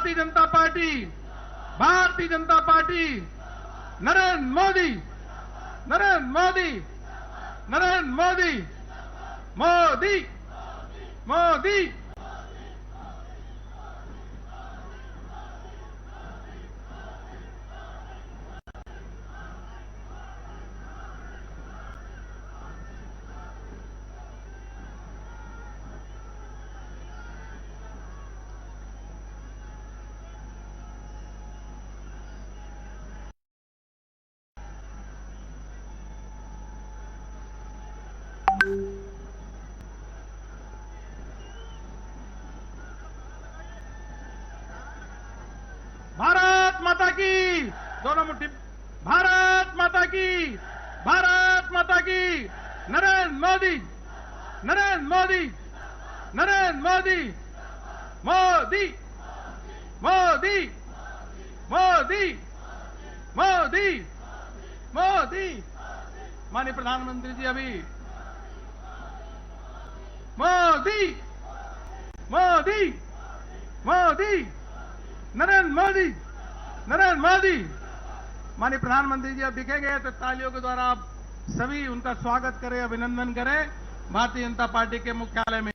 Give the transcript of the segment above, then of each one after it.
Bharatiya Janata party, Bharatiya Janata party, Narendra Modi, Narendra Modi, Narendra Modi, Modi, Modi. Bharat माता की, दोनों मुट्ठी, भारत माता की, भारत माता की, नरेंद्र मोदी, नरेंद्र मोदी, नरेंद्र मोदी, मोदी, मोदी, मोदी, मोदी, मोदी। माननीय प्रधानमंत्री जी अभी मोदी, मोदी, मोदी, नरेंद्र मोदी, नरेंद्र मोदी। माननीय प्रधानमंत्री जी अब दिखेंगे तो तालियों के द्वारा आप सभी उनका स्वागत करें, अभिनंदन करें भारतीय जनता पार्टी के मुख्यालय में।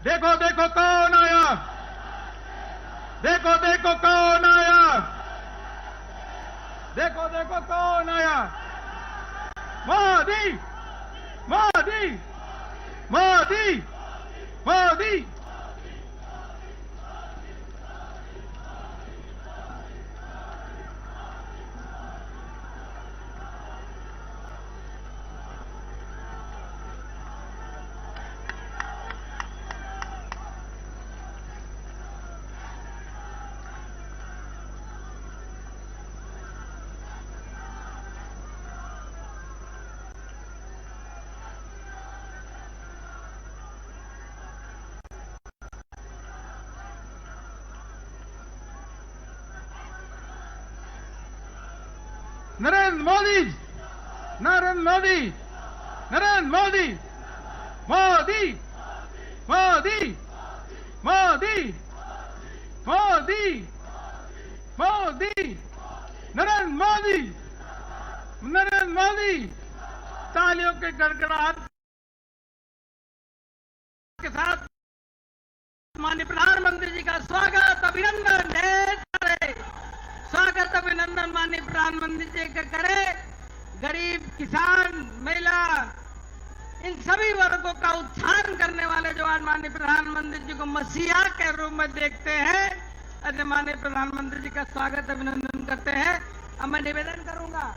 देखो देखो कौन आया, देखो देखो कौन आया, देखो देखो कौन आया, मोदी, मोदी, मोदी, मोदी। नरेंद्र मोदी, नरेंद्र मोदी, नरेंद्र मोदी, मोदी, मोदी, मोदी, मोदी, मोदी, नरेंद्र मोदी, नरेंद्र मोदी। तालियों के गड़गड़ाहट के साथ माननीय प्रधानमंत्री जी का स्वागत, अभिनंदन, स्वागत, अभिनंदन माननीय प्रधानमंत्री जी का करे। गरीब, किसान, महिला, इन सभी वर्गों का उत्थान करने वाले जो आज माननीय प्रधानमंत्री जी को मसीहा के रूप में देखते हैं, ऐसे माननीय प्रधानमंत्री जी का स्वागत, अभिनंदन करते हैं। अब मैं निवेदन करूंगा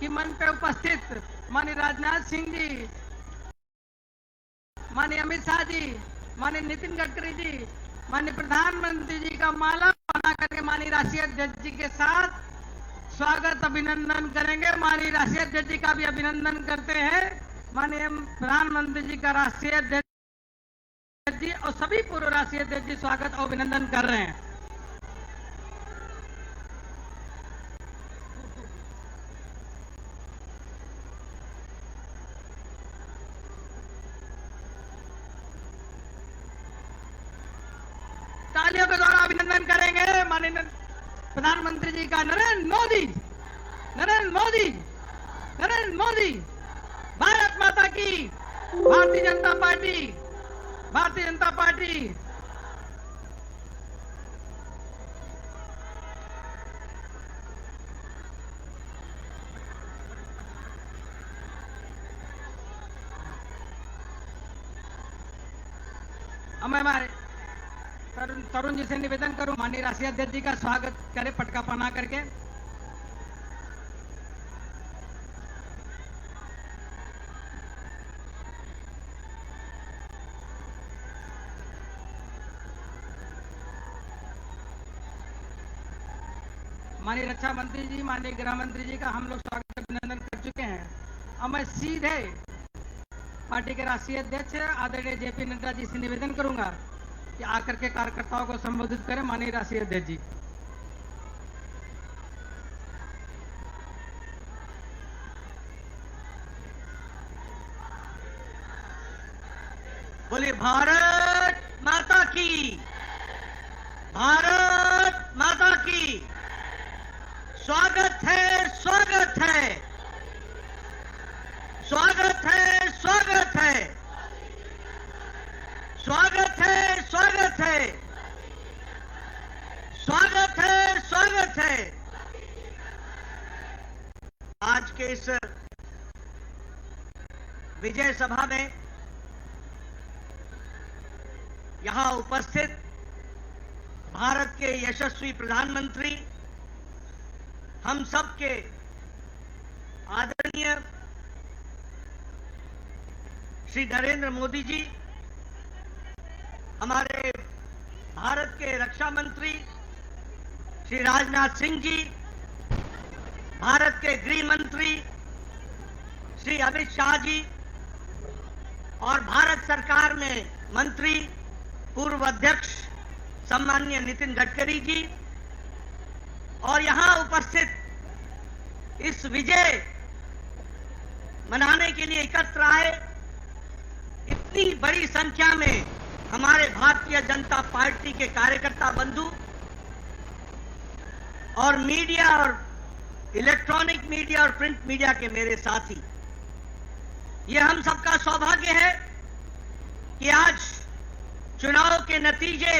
कि मंच पे उपस्थित माननीय राजनाथ सिंह जी, माननीय अमित शाह जी, माननीय नितिन गडकरी जी, माननीय प्रधानमंत्री जी का माला बना करके माननीय राष्ट्रीय अध्यक्ष जी के साथ स्वागत, अभिनंदन करेंगे। माननीय राष्ट्रीय अध्यक्ष जी का भी अभिनंदन करते हैं। माननीय प्रधानमंत्री जी का राष्ट्रीय अध्यक्ष जी और सभी पूर्व राष्ट्रीय अध्यक्ष जी स्वागत और अभिनंदन कर रहे हैं। तालियों के द्वारा अभिनंदन करेंगे माननीय प्रधानमंत्री जी का। नरेंद्र मोदी, नरेंद्र मोदी, नरेंद्र मोदी। भारत माता की, भारतीय जनता पार्टी, भारतीय जनता पार्टी। अब मैं हमारे तरुण जी से निवेदन करूं, माननीय राष्ट्रीय अध्यक्ष जी का स्वागत करें पटका पहना करके। माननीय रक्षा मंत्री जी, माननीय गृह मंत्री जी का हम लोग स्वागत अभिनंदन कर चुके हैं। अब मैं सीधे पार्टी के राष्ट्रीय अध्यक्ष आदरणीय जेपी नड्डा जी से निवेदन करूंगा कि आकर के कार्यकर्ताओं को संबोधित करें। माननीय राष्ट्रीय अध्यक्ष जी। बोलिए भारत माता की, भारत माता की। स्वागत है, स्वागत है, स्वागत है, स्वागत है, स्वागत है, स्वागत है, स्वागत है, स्वागत है। आज के इस विजय सभा में यहां उपस्थित भारत के यशस्वी प्रधानमंत्री, हम सबके आदरणीय श्री नरेंद्र मोदी जी, हमारे भारत के रक्षा मंत्री श्री राजनाथ सिंह जी, भारत के गृह मंत्री श्री अमित शाह जी और भारत सरकार में मंत्री पूर्व अध्यक्ष सम्माननीय नितिन गडकरी जी और यहां उपस्थित इस विजय मनाने के लिए एकत्र आए इतनी बड़ी संख्या में हमारे भारतीय जनता पार्टी के कार्यकर्ता बंधु और मीडिया और इलेक्ट्रॉनिक मीडिया और प्रिंट मीडिया के मेरे साथी, ये हम सबका सौभाग्य है कि आज चुनाव के नतीजे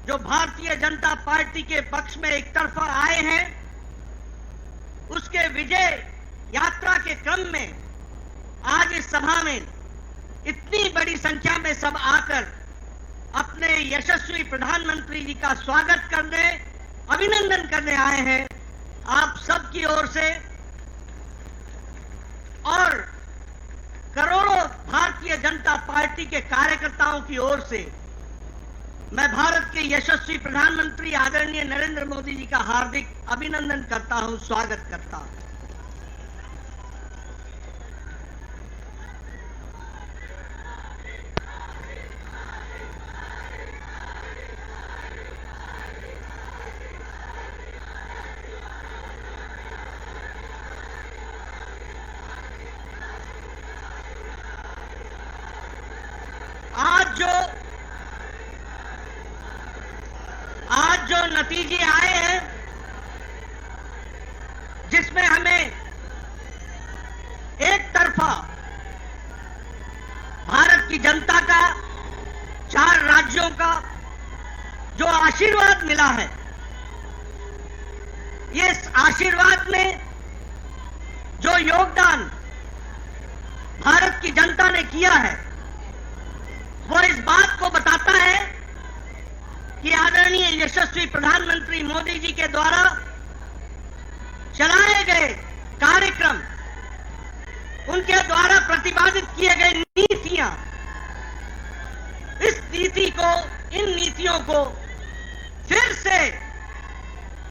जो भारतीय जनता पार्टी के पक्ष में एक तरफा आए हैं, उसके विजय यात्रा के क्रम में आज इस सभा में इतनी बड़ी संख्या में सब आकर अपने यशस्वी प्रधानमंत्री जी का स्वागत करने, अभिनंदन करने आए हैं। आप सबकी ओर से और करोड़ों भारतीय जनता पार्टी के कार्यकर्ताओं की ओर से मैं भारत के यशस्वी प्रधानमंत्री आदरणीय नरेंद्र मोदी जी का हार्दिक अभिनंदन करता हूं, स्वागत करता हूं। आज जो नतीजे आए हैं, जिसमें हमें एक तरफा भारत की जनता का 4 राज्यों का जो आशीर्वाद मिला है, ये आशीर्वाद में जो योगदान भारत की जनता ने किया है, वो इस बात को बताता है कि आदरणीय यशस्वी प्रधानमंत्री मोदी जी के द्वारा चलाए गए कार्यक्रम, उनके द्वारा प्रतिपादित किए गए नीतियां, इस नीति को, इन नीतियों को फिर से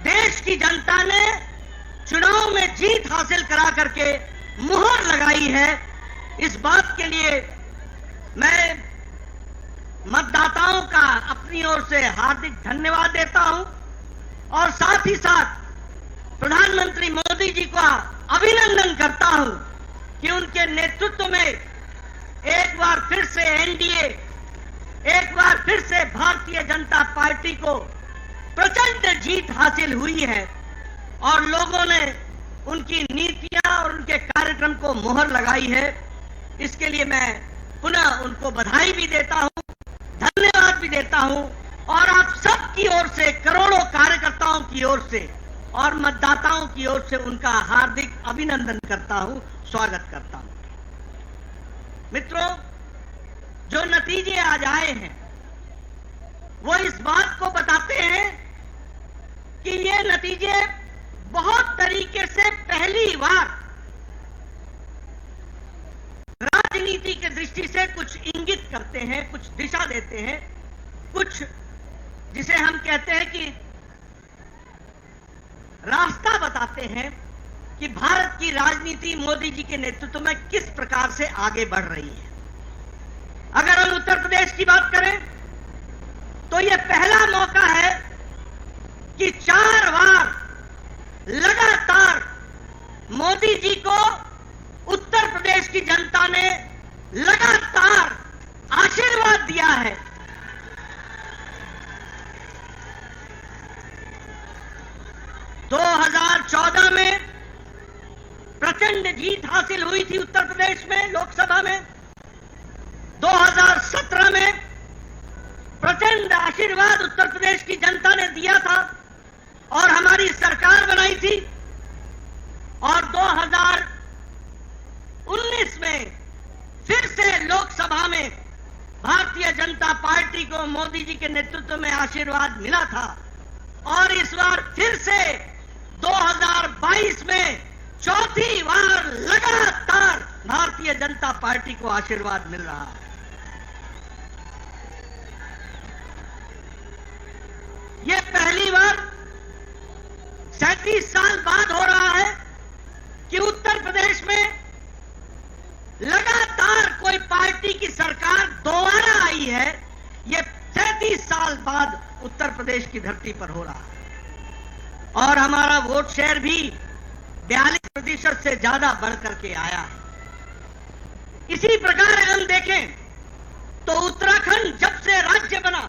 देश की जनता ने चुनाव में जीत हासिल करा करके मुहर लगाई है। इस बात के लिए मैं मतदाताओं का अपनी ओर से हार्दिक धन्यवाद देता हूं और साथ ही साथ प्रधानमंत्री मोदी जी का अभिनंदन करता हूं कि उनके नेतृत्व में एक बार फिर से एनडीए, एक बार फिर से भारतीय जनता पार्टी को प्रचंड जीत हासिल हुई है और लोगों ने उनकी नीतियां और उनके कार्यक्रम को मुहर लगाई है। इसके लिए मैं पुनः उनको बधाई भी देता हूं, धन्यवाद भी देता हूं और आप सबकी ओर से, करोड़ों कार्यकर्ताओं की ओर से और मतदाताओं की ओर से उनका हार्दिक अभिनंदन करता हूं, स्वागत करता हूं। मित्रों, जो नतीजे आज आए हैं वो इस बात को बताते हैं कि ये नतीजे बहुत तरीके से पहली बार राजनीति की दृष्टि से कुछ इंगित करते हैं, कुछ दिशा देते हैं, कुछ जिसे हम कहते हैं कि रास्ता बताते हैं कि भारत की राजनीति मोदी जी के नेतृत्व में किस प्रकार से आगे बढ़ रही है। अगर हम उत्तर प्रदेश की बात करें तो ये पहला मौका है कि 4 बार लगातार मोदी जी को उत्तर प्रदेश की जनता ने लगातार आशीर्वाद दिया है। दो 2014 में प्रचंड जीत हासिल हुई थी उत्तर प्रदेश में लोकसभा में। 2017 में प्रचंड आशीर्वाद उत्तर प्रदेश की जनता ने दिया था और हमारी सरकार बनाई थी। और 2019 में फिर से लोकसभा में भारतीय जनता पार्टी को मोदी जी के नेतृत्व में आशीर्वाद मिला था और इस बार फिर से 2022 में चौथी बार लगातार भारतीय जनता पार्टी को आशीर्वाद मिल रहा है। यह पहली बार 37 साल बाद हो रहा है कि उत्तर प्रदेश में लगातार कोई पार्टी की सरकार दोबारा आई है। यह 37 साल बाद उत्तर प्रदेश की धरती पर हो रहा है और हमारा वोट शेयर भी 42% से ज्यादा बढ़कर के आया है। इसी प्रकार हम देखें तो उत्तराखंड जब से राज्य बना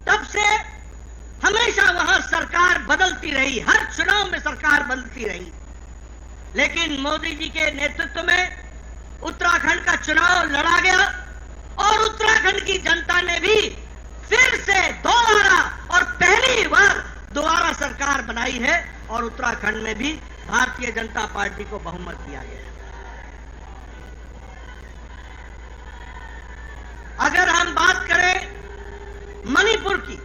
तब से हमेशा वहां सरकार बदलती रही, हर चुनाव में सरकार बदलती रही, लेकिन मोदी जी के नेतृत्व में उत्तराखंड का चुनाव लड़ा गया और उत्तराखंड की जनता ने भी फिर से दोबारा और पहली बार दोबारा सरकार बनाई है और उत्तराखंड में भी भारतीय जनता पार्टी को बहुमत दिया गया है। अगर हम बात करें मणिपुर की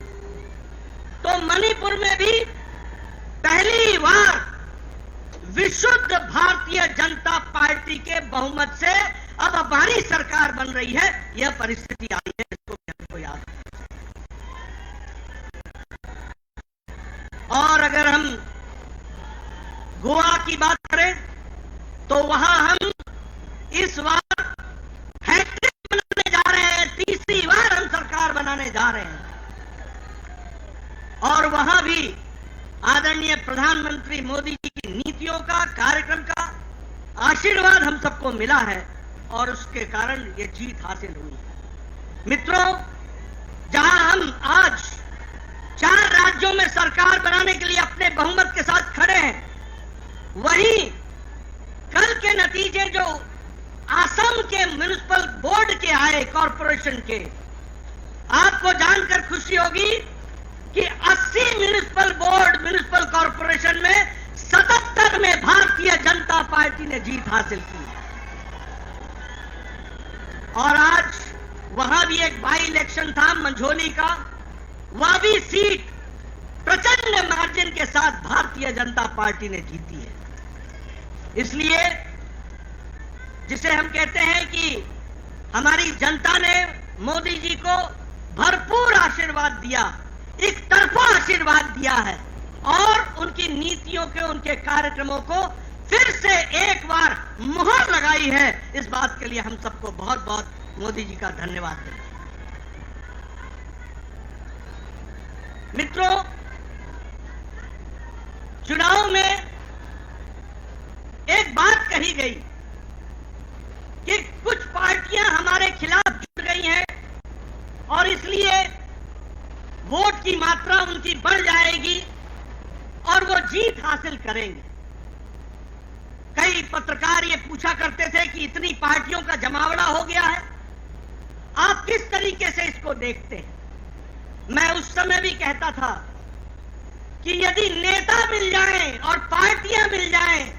तो मणिपुर में भी पहली बार विशुद्ध भारतीय जनता पार्टी के बहुमत से अब हमारी सरकार बन रही है। यह परिस्थिति आई है, इसको भी हमको याद है। और अगर हम गोवा की बात करें तो वहां हम इस बार हैट्रिक बनाने जा रहे हैं, तीसरी बार हम सरकार बनाने जा रहे हैं और वहां भी आदरणीय प्रधानमंत्री मोदी जी की नीतियों का, कार्यक्रम का आशीर्वाद हम सबको मिला है और उसके कारण ये जीत हासिल हुई है। मित्रों, जहां हम आज 4 राज्यों में सरकार बनाने के लिए अपने बहुमत के साथ खड़े हैं, वहीं कल के नतीजे जो असम के म्युनिसिपल बोर्ड के आए, कॉरपोरेशन के, आपको जानकर खुशी होगी कि 80 म्युनिसिपल कॉरपोरेशन में 77 में भारतीय जनता पार्टी ने जीत हासिल की और आज वहां भी एक बाई इलेक्शन था मंझोली का, वह भी सीट प्रचंड मार्जिन के साथ भारतीय जनता पार्टी ने जीती है। इसलिए जिसे हम कहते हैं कि हमारी जनता ने मोदी जी को भरपूर आशीर्वाद दिया, एक तरफा आशीर्वाद दिया है और उनकी नीतियों के, उनके कार्यक्रमों को फिर से एक बार मुहर लगाई है। इस बात के लिए हम सबको बहुत बहुत मोदी जी का धन्यवाद देते हैं। मित्रों, चुनाव में एक बात कही गई कि कुछ पार्टियां हमारे खिलाफ जुट गई हैं और इसलिए वोट की मात्रा उनकी बढ़ जाएगी और वो जीत हासिल करेंगे। कई पत्रकार ये पूछा करते थे कि इतनी पार्टियों का जमावड़ा हो गया है, आप किस तरीके से इसको देखते हैं? मैं उस समय भी कहता था कि यदि नेता मिल जाएं और पार्टियां मिल जाएं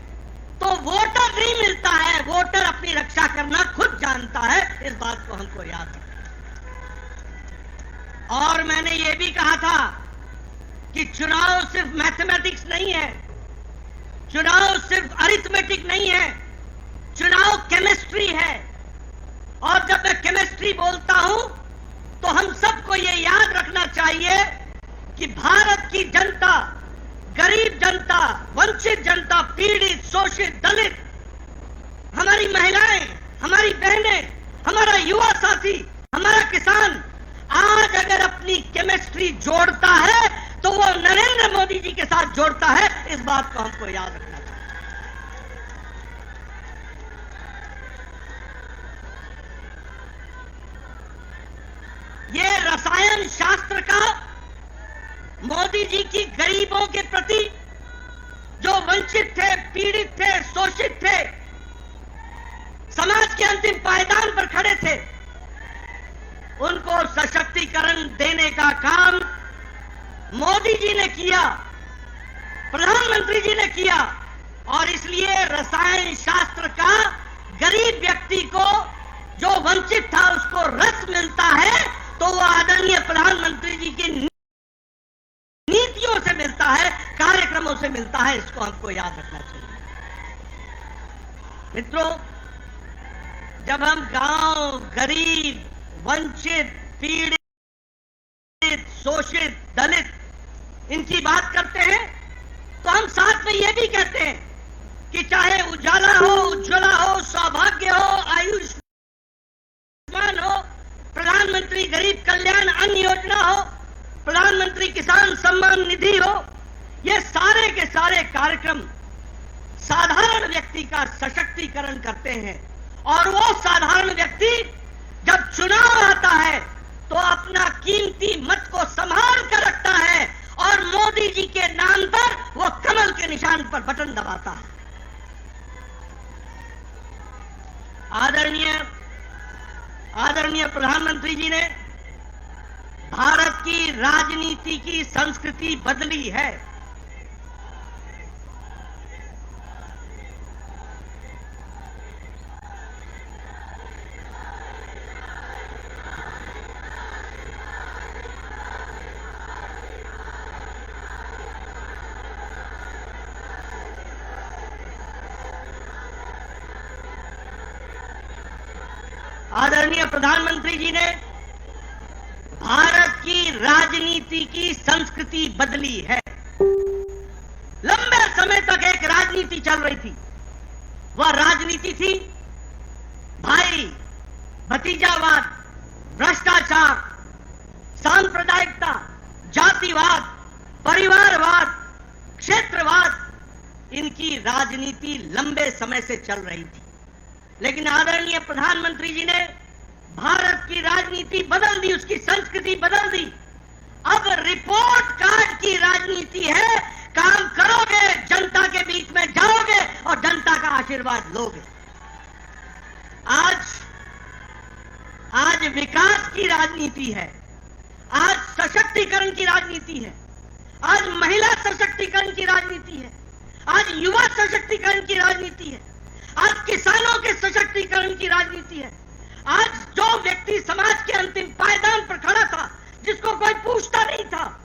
तो वोटर नहीं मिलता है, वोटर अपनी रक्षा करना खुद जानता है। इस बात को हमको याद रखना। और मैंने ये भी कहा था कि चुनाव सिर्फ मैथमेटिक्स नहीं है, चुनाव सिर्फ अरिथमेटिक नहीं है, चुनाव केमिस्ट्री है। और जब मैं केमिस्ट्री बोलता हूं तो हम सबको ये याद रखना चाहिए कि भारत की जनता, गरीब जनता, वंचित जनता, पीड़ित, शोषित, दलित, हमारी महिलाएं, हमारी बहनें, हमारा युवा साथी, हमारा किसान, आज अगर अपनी केमिस्ट्री जोड़ता है तो वो नरेंद्र मोदी जी के साथ जोड़ता है। इस बात को हमको याद रखना चाहिए। ये रसायन शास्त्र का मोदी जी की गरीबों के प्रति, जो वंचित थे, पीड़ित थे, शोषित थे, समाज के अंतिम पायदान पर खड़े थे, उनको सशक्तिकरण देने का काम मोदी जी ने किया, प्रधानमंत्री जी ने किया। और इसलिए रसायन शास्त्र का गरीब व्यक्ति को, जो वंचित था, उसको रस मिलता है तो वो आदरणीय प्रधानमंत्री जी की नीतियों से मिलता है, कार्यक्रमों से मिलता है। इसको हमको याद रखना चाहिए। मित्रों, जब हम गांव, गरीब, वंचित, पीड़ित, शोषित, दलित, इनकी बात करते हैं तो हम साथ में यह भी कहते हैं कि चाहे उजाला हो, उज्ज्वला हो, सौभाग्य हो, आयुष्मान हो, प्रधानमंत्री गरीब कल्याण अन्न योजना हो, प्रधानमंत्री किसान सम्मान निधि हो, ये सारे के सारे कार्यक्रम साधारण व्यक्ति का सशक्तिकरण करते हैं। और वो साधारण व्यक्ति जब चुनाव आता है तो अपना कीमती मत को संभाल कर रखता है और मोदी जी के नाम पर वो कमल के निशान पर बटन दबाता है। आदरणीय प्रधानमंत्री जी ने भारत की राजनीति की संस्कृति बदली है। आदरणीय प्रधानमंत्री जी ने भारत की राजनीति की संस्कृति बदली है। लंबे समय तक एक राजनीति चल रही थी। वह राजनीति थी भाई भतीजावाद, भ्रष्टाचार, सांप्रदायिकता, जातिवाद, परिवारवाद, क्षेत्रवाद। इनकी राजनीति लंबे समय से चल रही थी। लेकिन आदरणीय प्रधानमंत्री जी ने भारत की राजनीति बदल दी, उसकी संस्कृति बदल दी। अब रिपोर्ट कार्ड की राजनीति है। काम करोगे, जनता के बीच में जाओगे और जनता का आशीर्वाद लोगे। आज विकास की राजनीति है, आज सशक्तिकरण की राजनीति है, आज महिला सशक्तिकरण की राजनीति है, आज युवा सशक्तिकरण की राजनीति है, आज किसानों के सशक्तिकरण की राजनीति है। आज जो व्यक्ति समाज के अंतिम पायदान पर खड़ा था, जिसको कोई पूछता नहीं था,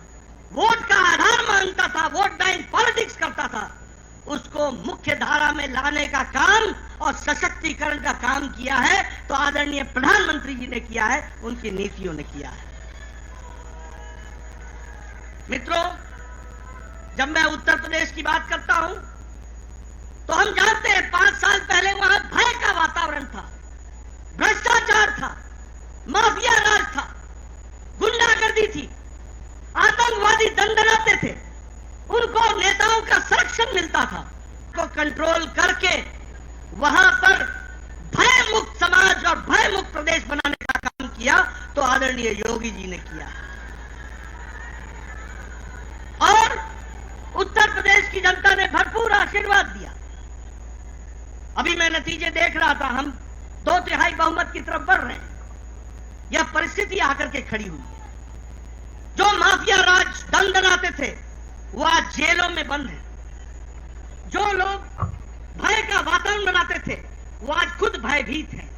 वोट का आधार मानता था, वोट बैंक पॉलिटिक्स करता था, उसको मुख्य धारा में लाने का काम और सशक्तिकरण का काम किया है तो आदरणीय प्रधानमंत्री जी ने किया है, उनकी नीतियों ने किया है। मित्रों, जब मैं उत्तर प्रदेश की बात करता हूं तो हम जानते हैं 5 साल पहले वहां भय का वातावरण था, भ्रष्टाचार था, माफिया राज था, गुंडागर्दी थी, आतंकवादी दंडनाते थे, उनको नेताओं का संरक्षण मिलता था। को कंट्रोल करके वहां पर भय मुक्त समाज और भय मुक्त प्रदेश बनाने का काम किया तो आदरणीय योगी जी ने किया। और उत्तर प्रदेश की जनता ने भरपूर आशीर्वाद दिया। अभी मैं नतीजे देख रहा था, हम 2/3 बहुमत की तरफ बढ़ रहे हैं। यह परिस्थिति आकर के खड़ी हुई है। जो माफिया राज दंडनाते थे वो आज जेलों में बंद है। जो लोग भय का वातावरण बनाते थे वो आज खुद भयभीत है।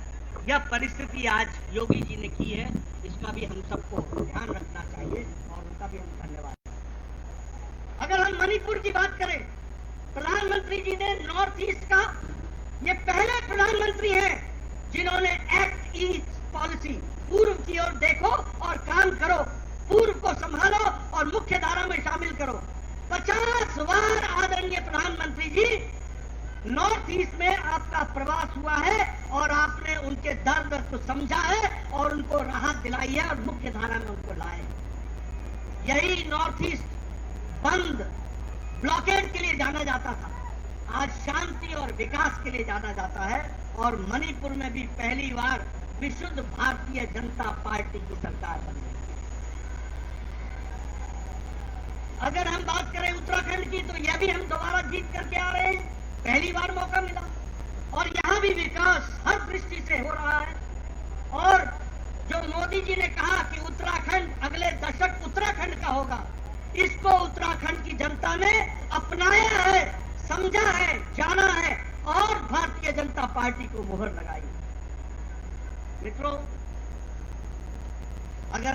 यह परिस्थिति आज योगी जी ने की है, इसका भी हम सबको ध्यान रखना चाहिए और उनका भी हम धन्यवाद। अगर हम मणिपुर की बात करें, प्रधानमंत्री जी ने नॉर्थ ईस्ट का ये पहले प्रधानमंत्री हैं जिन्होंने एक्ट ईस्ट पॉलिसी, पूर्व की ओर देखो और काम करो, पूर्व को संभालो और मुख्य धारा में शामिल करो। 50 बार आदरणीय प्रधानमंत्री जी नॉर्थ ईस्ट में आपका प्रवास हुआ है और आपने उनके दर्द को समझा है और उनको राहत दिलाई है और मुख्य धारा में उनको लाए। यही नॉर्थ ईस्ट बंद ब्लॉकेड के लिए जाना जाता था, आज शांति और विकास के लिए जाना जाता है। और मणिपुर में भी पहली बार विशुद्ध भारतीय जनता पार्टी की सरकार बनी। अगर हम बात करें उत्तराखंड की, तो यह भी हम दोबारा जीत करके आ रहे हैं, पहली बार मौका मिला और यहां भी विकास हर दृष्टि से हो रहा है। और जो मोदी जी ने कहा कि उत्तराखंड अगले दशक उत्तराखंड का होगा, इसको उत्तराखंड की जनता ने अपनाया है, समझा है, जाना है और भारतीय जनता पार्टी को मोहर लगाई। मित्रों, अगर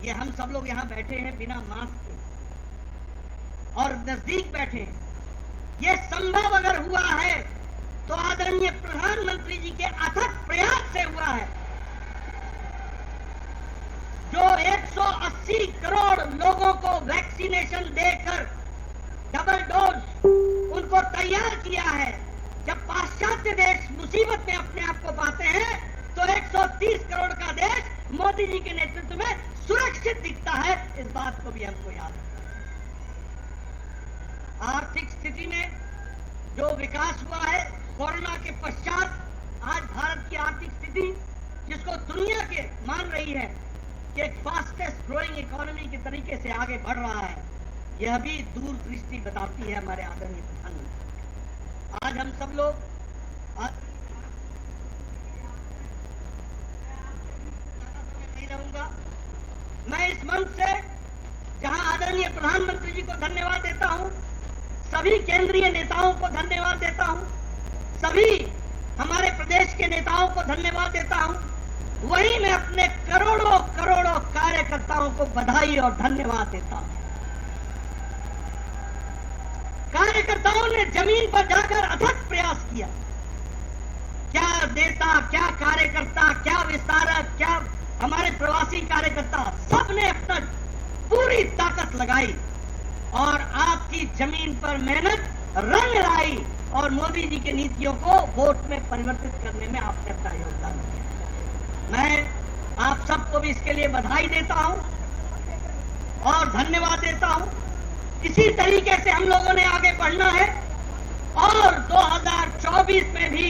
ये हम सब लोग यहां बैठे हैं बिना मास्क के और नजदीक बैठे हैं, ये संभव अगर हुआ है तो आदरणीय प्रधानमंत्री जी के अथक प्रयास से हुआ है। जो 180 करोड़ लोगों को वैक्सीनेशन देकर डबल डोज उनको तैयार किया है। जब पाश्चात्य देश मुसीबत में अपने आप को पाते हैं तो 130 करोड़ का देश मोदी जी के नेतृत्व में सुरक्षित दिखता है। इस बात को भी हमको याद है। आर्थिक स्थिति में जो विकास हुआ है कोरोना के पश्चात, आज भारत की आर्थिक स्थिति जिसको दुनिया के मान रही है कि एक फास्टेस्ट ग्रोइंग इकोनॉमी के तरीके से आगे बढ़ रहा है, यह भी दूरदृष्टि बताती है हमारे आदरणीय प्रधानमंत्री। आज हम सब लोग नहीं रहूंगा, मैं इस मंच से जहां आदरणीय प्रधानमंत्री जी को धन्यवाद देता हूं, सभी केंद्रीय नेताओं को धन्यवाद देता हूं, सभी हमारे प्रदेश के नेताओं को धन्यवाद देता हूं, वहीं मैं अपने करोड़ों करोड़ों कार्यकर्ताओं को बधाई और धन्यवाद देता हूं। कार्यकर्ताओं ने जमीन पर जाकर अथक प्रयास किया। क्या नेता, क्या कार्यकर्ता, क्या विस्तारक, क्या हमारे प्रवासी कार्यकर्ता, सबने अपना पूरी ताकत लगाई और आपकी जमीन पर मेहनत रंग लाई और मोदी जी की नीतियों को वोट में परिवर्तित करने में आपने अपना योगदान दिया। मैं आप सबको भी इसके लिए बधाई देता हूं और धन्यवाद देता हूं। इसी तरीके से हम लोगों ने आगे बढ़ना है और 2024 में भी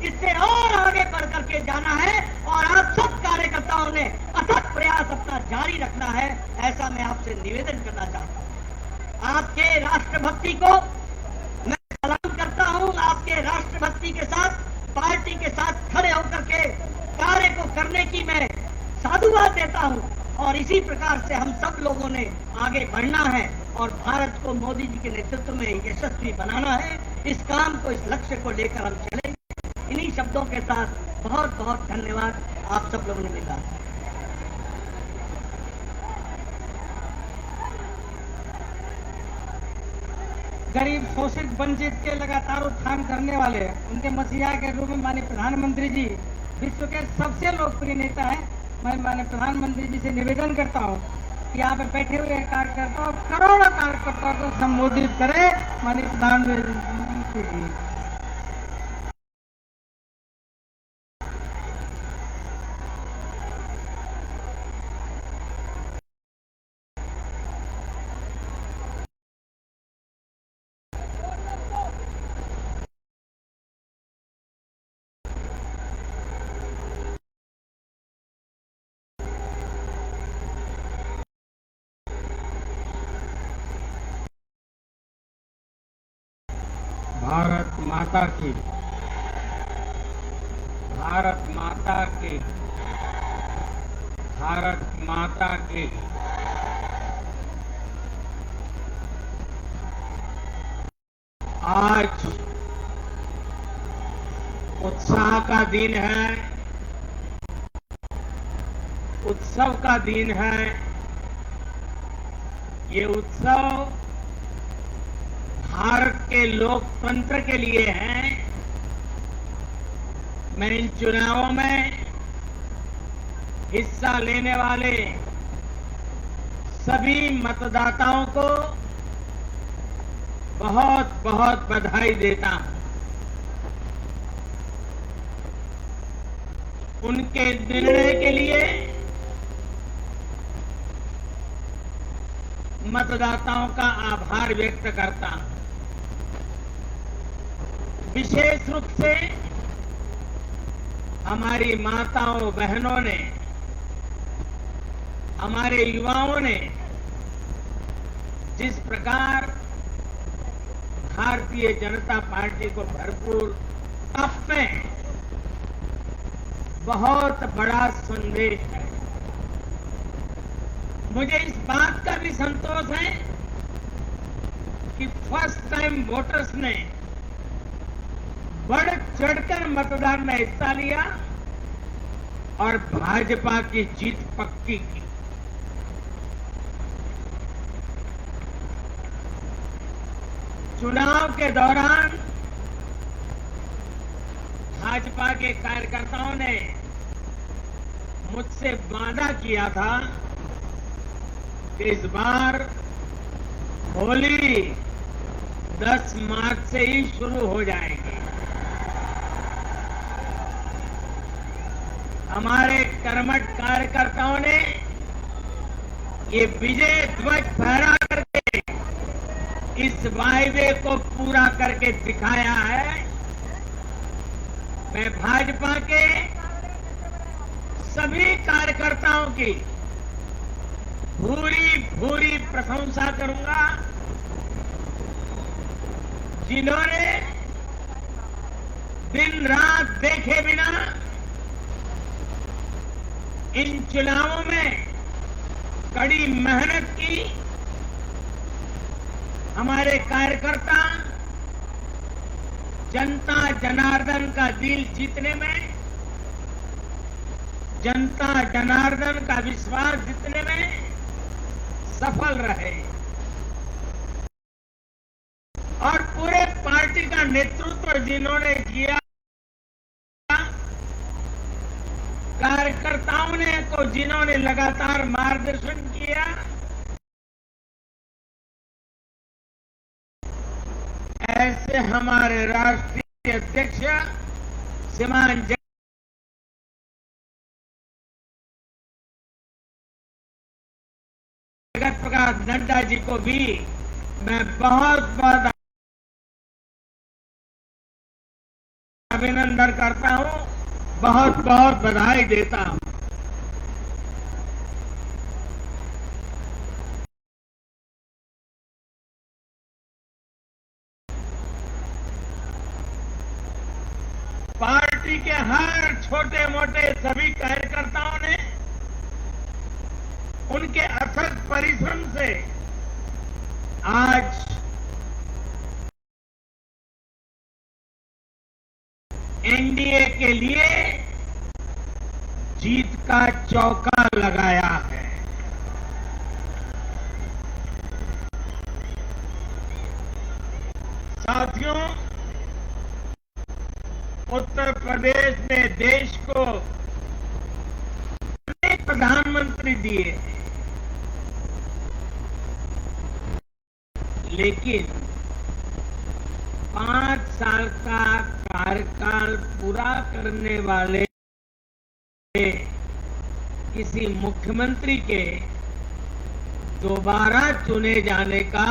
इससे और आगे बढ़ करके जाना है और आप सब कार्यकर्ताओं ने अथक प्रयास अपना जारी रखना है, ऐसा मैं आपसे निवेदन करना चाहता हूं। आपके राष्ट्रभक्ति को मैं सलाम करता हूं। आपके राष्ट्रभक्ति के साथ, पार्टी के साथ खड़े होकर के कार्य को करने की मैं साधुवाद देता हूं और इसी प्रकार से हम सब लोगों ने आगे बढ़ना है और भारत को मोदी जी के नेतृत्व में यशस्वी बनाना है। इस काम को, इस लक्ष्य को लेकर हम चलेंगे। इन्हीं शब्दों के साथ बहुत बहुत धन्यवाद आप सब लोगों ने मिला। गरीब, शोषित, वंचित के लगातार उत्थान करने वाले उनके मसीहा के रूप में माननीय प्रधानमंत्री जी विश्व के सबसे लोकप्रिय नेता है। मैं माननीय प्रधानमंत्री जी से निवेदन करता हूं कि यहाँ पे बैठे हुए कार्यकर्ताओं, करोड़ों कार्यकर्ताओं को संबोधित करें माननीय प्रधानमंत्री जी। भारत माता की, भारत माता की, भारत माता की। आज उत्साह का दिन है, उत्सव का दिन है। ये उत्सव भारत के लोकतंत्र के लिए है। मैं इन चुनावों में हिस्सा लेने वाले सभी मतदाताओं को बहुत बहुत बधाई देता हूं। उनके निर्णय के लिए मतदाताओं का आभार व्यक्त करता हूं। विशेष रूप से हमारी माताओं बहनों ने, हमारे युवाओं ने जिस प्रकार भारतीय जनता पार्टी को भरपूर तप में बहुत बड़ा संदेश है। मुझे इस बात का भी संतोष है कि फर्स्ट टाइम वोटर्स ने बढ़ चढ़कर मतदान में हिस्सा लिया और भाजपा की जीत पक्की की। चुनाव के दौरान भाजपा के कार्यकर्ताओं ने मुझसे वादा किया था कि इस बार होली 10 मार्च से ही शुरू हो जाएगी। हमारे कर्मठ कार्यकर्ताओं ने ये विजय ध्वज फहरा करके इस वायदे को पूरा करके दिखाया है। मैं भाजपा के सभी कार्यकर्ताओं की भूरी भूरी प्रशंसा करूंगा, जिन्होंने दिन रात देखे बिना इन चुनावों में कड़ी मेहनत की। हमारे कार्यकर्ता जनता जनार्दन का दिल जीतने में, जनता जनार्दन का विश्वास जीतने में सफल रहे और पूरे पार्टी का नेतृत्व जिन्होंने किया, कार्यकर्ताओं ने को जिन्होंने लगातार मार्गदर्शन किया, ऐसे हमारे राष्ट्रीय अध्यक्ष श्रीमान जगत प्रकाश नड्डा जी को भी मैं बहुत बहुत अभिनंदन करता हूं, बहुत बहुत बधाई देता हूं। पार्टी के हर छोटे मोटे सभी कार्यकर्ताओं ने उनके अथक परिश्रम से आज एनडीए के लिए जीत का चौका लगाया है। साथियों, उत्तर प्रदेश ने देश को अनेक प्रधानमंत्री दिए, लेकिन 5 साल का कार्यकाल पूरा करने वाले किसी मुख्यमंत्री के दोबारा चुने जाने का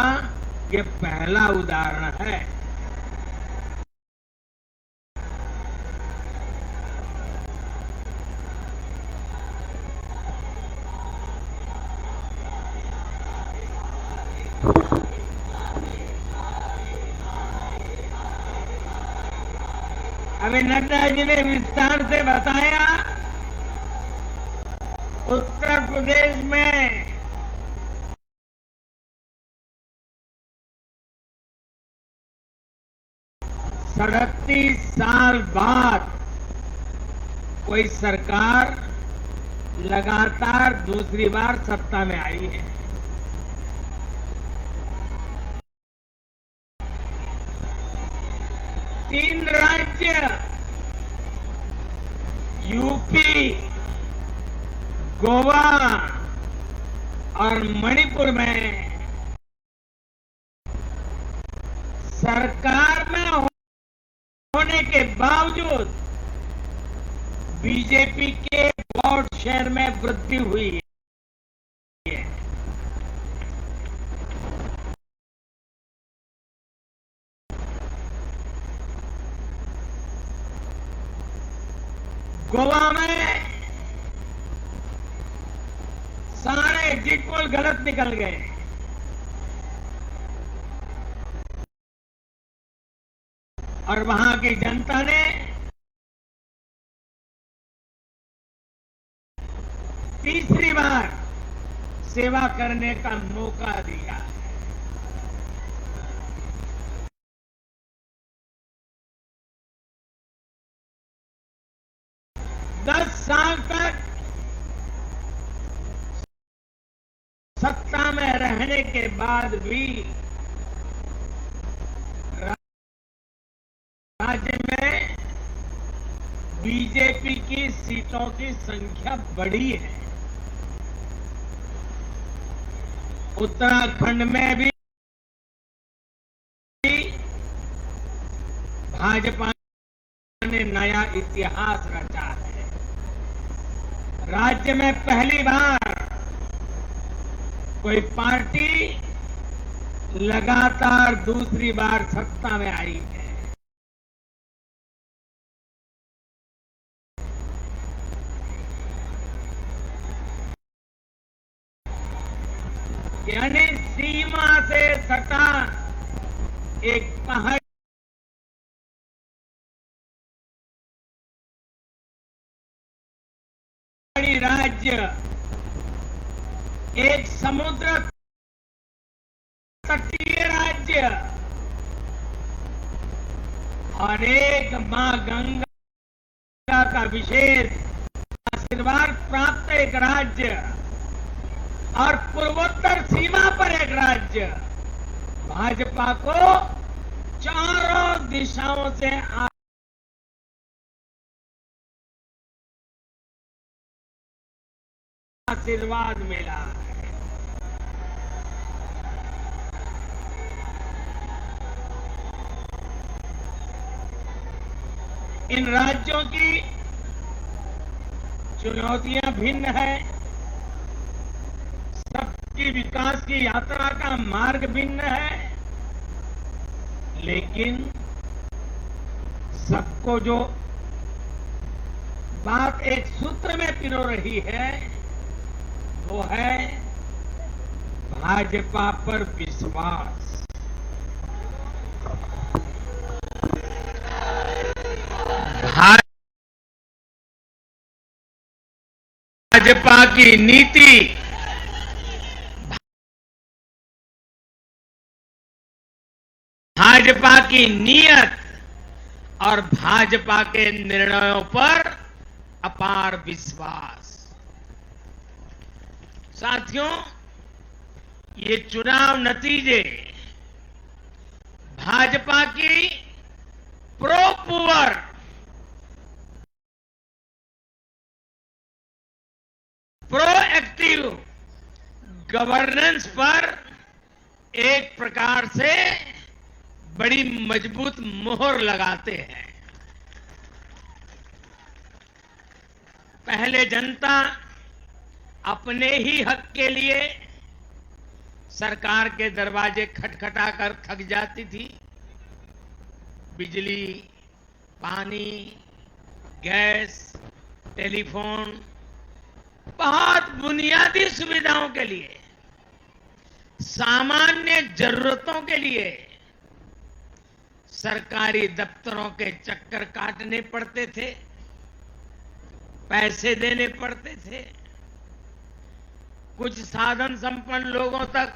ये पहला उदाहरण है। अभी नड्डा जी ने विस्तार से बताया, उत्तर प्रदेश में सड़तीस साल बाद कोई सरकार लगातार दूसरी बार सत्ता में आई है। तीन राज्य यूपी, गोवा और मणिपुर में सरकार में होने के बावजूद बीजेपी के वोट शेयर में वृद्धि हुई है। गोवा में सारे एग्जिट पोल गलत निकल गए। और वहां की जनता ने तीसरी बार सेवा करने का मौका दिया। 10 साल तक सत्ता में रहने के बाद भी राज्य में बीजेपी की सीटों की संख्या बढ़ी है। उत्तराखंड में भी भाजपा ने नया इतिहास रचा है। राज्य में पहली बार कोई पार्टी लगातार दूसरी बार सत्ता में आई है। यानी सीमा से सटा एक पहाड़ी राज्य, एक समुद्र तटीय राज्य और एक मां गंगा का विशेष आशीर्वाद प्राप्त एक राज्य और पूर्वोत्तर सीमा पर एक राज्य भाजपा को चारों दिशाओं से आशीर्वाद मिला है। इन राज्यों की चुनौतियां भिन्न है, सबकी विकास की यात्रा का मार्ग भिन्न है, लेकिन सबको जो बात एक सूत्र में पिरो रही है वो है भाजपा पर विश्वास। भाजपा की नीति, भाजपा की नीयत और भाजपा के निर्णयों पर अपार विश्वास। साथियों, ये चुनाव नतीजे भाजपा की प्रो पुअर प्रोएक्टिव गवर्नेंस पर एक प्रकार से बड़ी मजबूत मोहर लगाते हैं। पहले जनता अपने ही हक के लिए सरकार के दरवाजे खटखटा कर थक जाती थी। बिजली, पानी, गैस, टेलीफोन, बहुत बुनियादी सुविधाओं के लिए, सामान्य जरूरतों के लिए सरकारी दफ्तरों के चक्कर काटने पड़ते थे, पैसे देने पड़ते थे। कुछ साधन संपन्न लोगों तक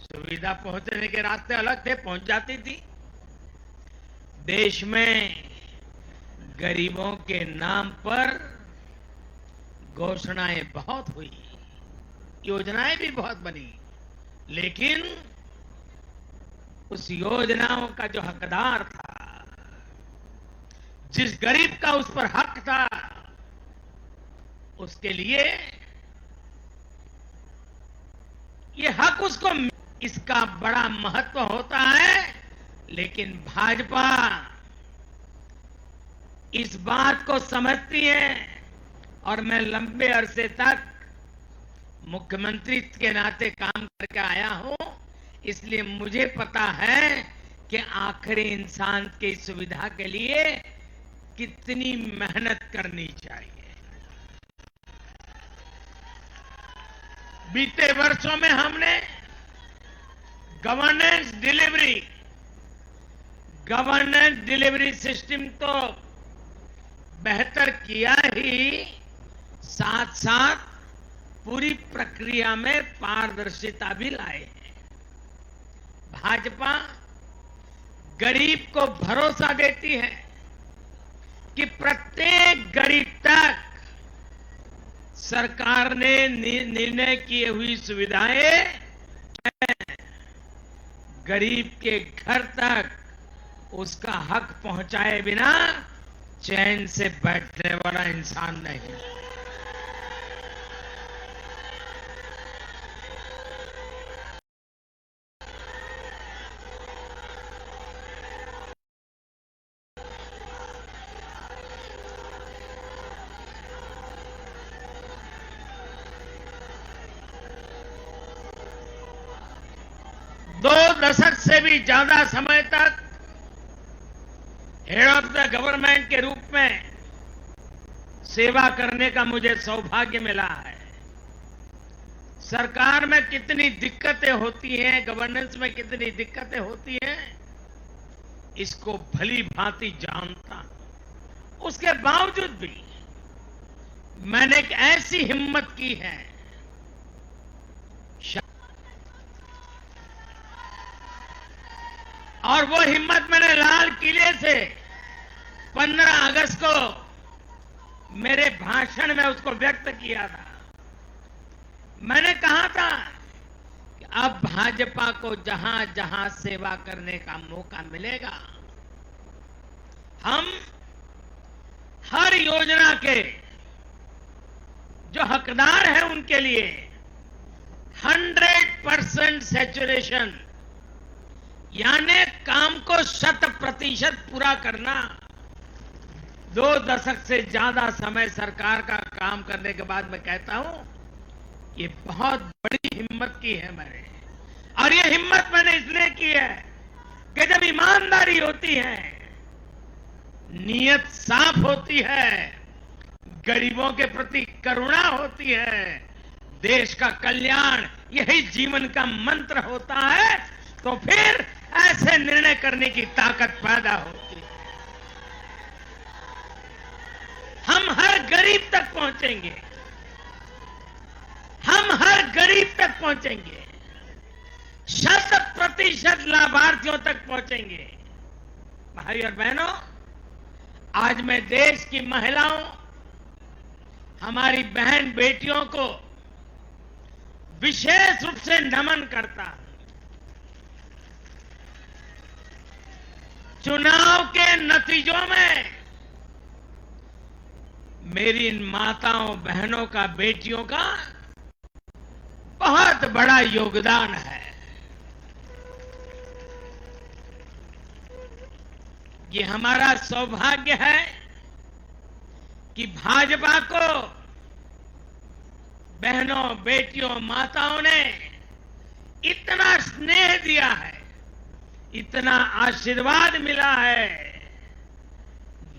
सुविधा पहुंचने के रास्ते अलग थे, पहुंच जाती थी। देश में गरीबों के नाम पर घोषणाएं बहुत हुई, योजनाएं भी बहुत बनी, लेकिन उस योजनाओं का जो हकदार था, जिस गरीब का उस पर हक था, उसके लिए ये हक उसको, इसका बड़ा महत्व होता है। लेकिन भाजपा इस बात को समझती हैं और मैं लंबे अरसे तक मुख्यमंत्री के नाते काम करके आया हूं, इसलिए मुझे पता है कि आखिरी इंसान की सुविधा के लिए कितनी मेहनत करनी चाहिए। बीते वर्षों में हमने गवर्नेंस डिलीवरी सिस्टम तो बेहतर किया ही, साथ साथ पूरी प्रक्रिया में पारदर्शिता भी लाए हैं। भाजपा गरीब को भरोसा देती है कि प्रत्येक गरीब तक सरकार ने निर्णय किए हुई सुविधाएं गरीब के घर तक उसका हक पहुंचाए बिना चैन से बैठने वाला इंसान नहीं। दो दशक से भी ज्यादा समय तक हेड ऑफ द गवर्नमेंट के रूप में सेवा करने का मुझे सौभाग्य मिला है। सरकार में कितनी दिक्कतें होती हैं, गवर्नेंस में कितनी दिक्कतें होती हैं, इसको भली भांति जानता हूं। उसके बावजूद भी मैंने एक ऐसी हिम्मत की है, और वो हिम्मत मैंने लाल किले से 15 अगस्त को मेरे भाषण में उसको व्यक्त किया था। मैंने कहा था कि अब भाजपा को जहां जहां सेवा करने का मौका मिलेगा, हम हर योजना के जो हकदार हैं उनके लिए 100% सैचुरेशन, यानी काम को 100% पूरा करना। 2 दशक से ज्यादा समय सरकार का काम करने के बाद मैं कहता हूं, ये बहुत बड़ी हिम्मत की है मैंने। और ये हिम्मत मैंने इसलिए की है कि जब ईमानदारी होती है, नीयत साफ होती है, गरीबों के प्रति करुणा होती है, देश का कल्याण यही जीवन का मंत्र होता है, तो फिर ऐसे निर्णय करने की ताकत पैदा होती है। हम हर गरीब तक पहुंचेंगे, हम हर गरीब तक पहुंचेंगे, 100% लाभार्थियों तक पहुंचेंगे। भाई और बहनों, आज मैं देश की महिलाओं, हमारी बहन बेटियों को विशेष रूप से नमन करता हूं। चुनाव के नतीजों में मेरी इन माताओं बहनों का, बेटियों का बहुत बड़ा योगदान है। ये हमारा सौभाग्य है कि भाजपा को बहनों, बेटियों, माताओं ने इतना स्नेह दिया है, इतना आशीर्वाद मिला है।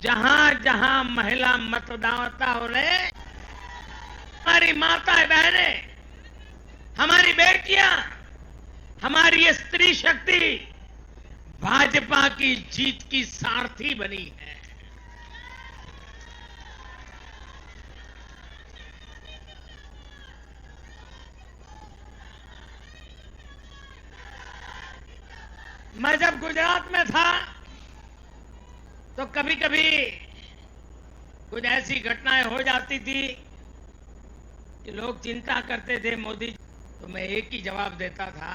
जहां जहां महिला मतदाताओं ने, हमारी माताएं बहनें, हमारी बेटियां, हमारी ये स्त्री शक्ति भाजपा की जीत की सारथी बनी है। मैं जब गुजरात में था तो कभी कभी कुछ ऐसी घटनाएं हो जाती थी कि लोग चिंता करते थे मोदी, तो मैं एक ही जवाब देता था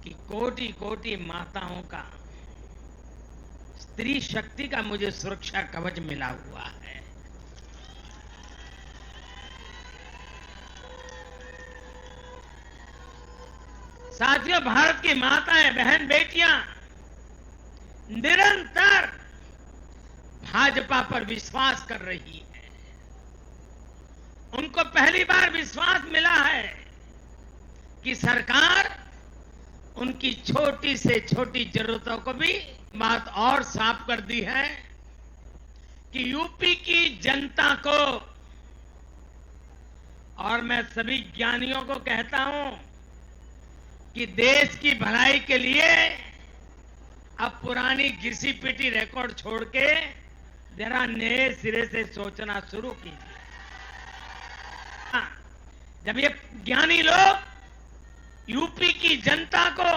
कि कोटि कोटि माताओं का, स्त्री शक्ति का मुझे सुरक्षा कवच मिला हुआ है। साथियों, भारत की माताएं, बहन, बेटियां निरंतर भाजपा पर विश्वास कर रही है। उनको पहली बार विश्वास मिला है कि सरकार उनकी छोटी से छोटी जरूरतों को भी बात और साफ कर दी है कि यूपी की जनता को, और मैं सभी ज्ञानियों को कहता हूं कि देश की भलाई के लिए अब पुरानी घिसी पिटी रिकॉर्ड छोड़ के जरा नए सिरे से सोचना शुरू कीजिए। जब ये ज्ञानी लोग यूपी की जनता को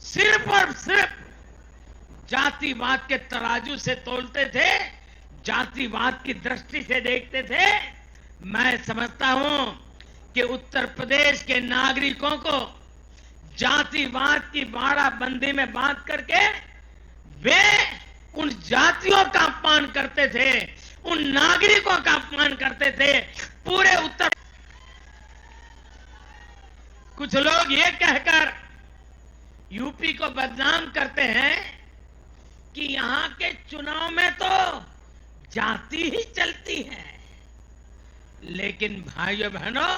सिर्फ और सिर्फ जातिवाद के तराजू से तोलते थे, जातिवाद की दृष्टि से देखते थे, मैं समझता हूं कि उत्तर प्रदेश के नागरिकों को जातिवाद की बाड़ाबंदी में बांध करके वे उन जातियों का अपमान करते थे, उन नागरिकों का अपमान करते थे। पूरे उत्तर कुछ लोग ये कहकर यूपी को बदनाम करते हैं कि यहां के चुनाव में तो जाति ही चलती है। लेकिन भाइयों बहनों,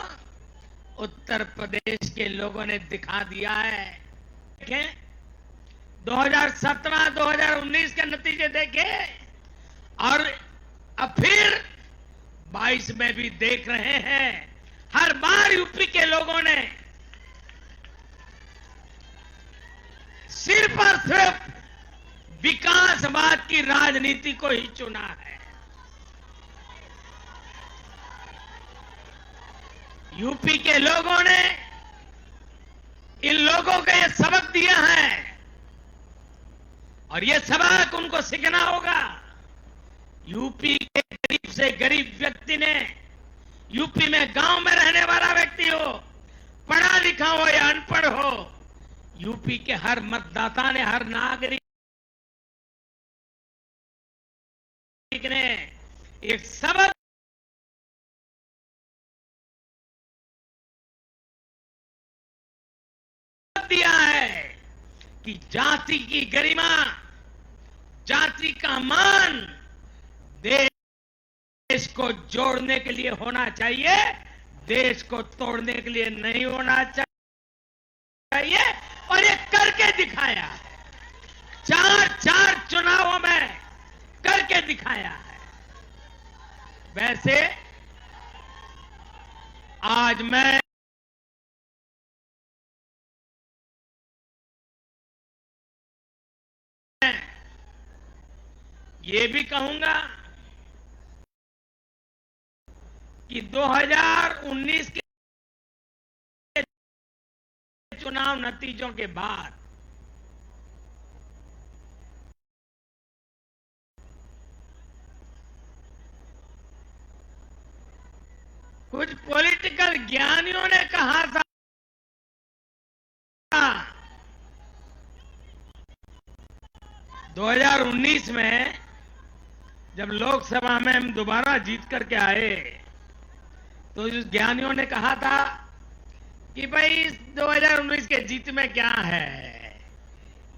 उत्तर प्रदेश के लोगों ने दिखा दिया है। देखें 2017-2019 के नतीजे देखें और अब फिर 22 में भी देख रहे हैं। हर बार यूपी के लोगों ने सिर्फ और सिर्फ विकासवाद की राजनीति को ही चुना है। यूपी के लोगों ने इन लोगों को यह सबक दिया है और यह सबक उनको सीखना होगा। यूपी के गरीब से गरीब व्यक्ति ने, यूपी में गांव में रहने वाला व्यक्ति हो, पढ़ा लिखा हो या अनपढ़ हो, यूपी के हर मतदाता ने, हर नागरिक ने एक सबक दिया है कि जाति की गरिमा, जाति का मान देश को जोड़ने के लिए होना चाहिए, देश को तोड़ने के लिए नहीं होना चाहिए। और ये करके दिखाया है, चार चुनावों में करके दिखाया है। वैसे आज मैं ये भी कहूंगा कि 2019 के चुनाव नतीजों के बाद कुछ पॉलिटिकल ज्ञानियों ने कहा था 2019 में जब लोकसभा में हम दोबारा जीत करके आए तो उस ज्ञानियों ने कहा था कि भाई इस 2019 के जीत में क्या है,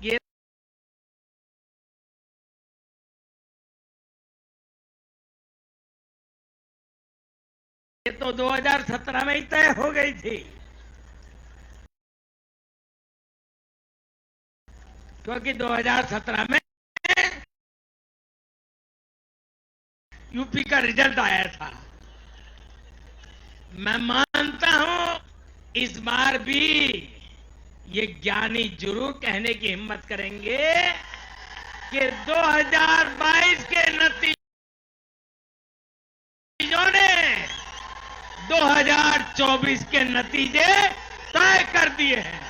ये तो 2017 में ही तय हो गई थी, क्योंकि 2017 में यूपी का रिजल्ट आया था। मैं मानता हूं इस बार भी ये ज्ञानी जरूर कहने की हिम्मत करेंगे कि 2022 के नतीजों ने 2024 के नतीजे तय कर दिए हैं।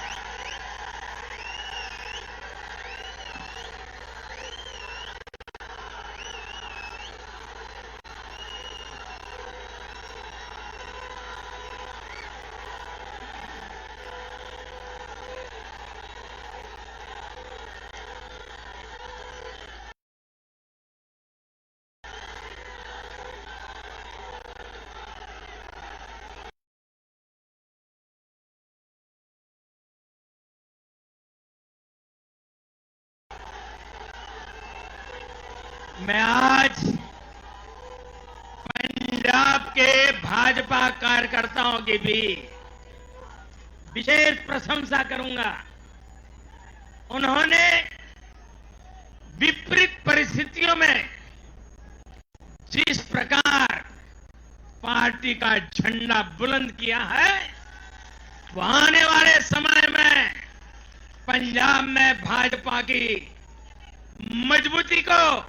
मैं आज पंजाब के भाजपा कार्यकर्ताओं की भी विशेष प्रशंसा करूंगा। उन्होंने विपरीत परिस्थितियों में जिस प्रकार पार्टी का झंडा बुलंद किया है, वो आने वाले समय में पंजाब में भाजपा की मजबूती को,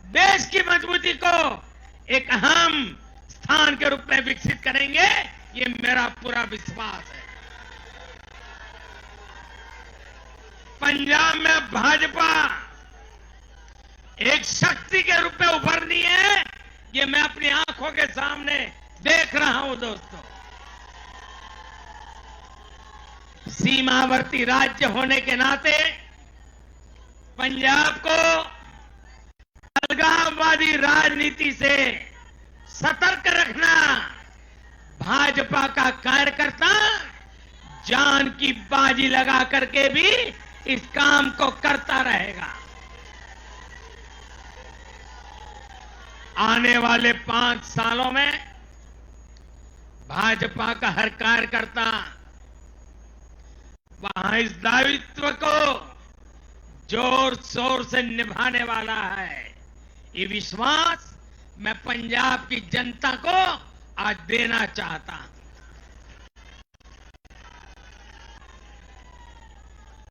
देश की मजबूती को एक अहम स्थान के रूप में विकसित करेंगे, ये मेरा पूरा विश्वास है। पंजाब में भाजपा एक शक्ति के रूप में उभरनी है, ये मैं अपनी आंखों के सामने देख रहा हूं दोस्तों। सीमावर्ती राज्य होने के नाते पंजाब को अलगाववादी राजनीति से सतर्क रखना भाजपा का कार्यकर्ता जान की बाजी लगा करके भी इस काम को करता रहेगा। आने वाले 5 सालों में भाजपा का हर कार्यकर्ता वहां इस दायित्व को जोर शोर से निभाने वाला है। ये विश्वास मैं पंजाब की जनता को आज देना चाहता हूं।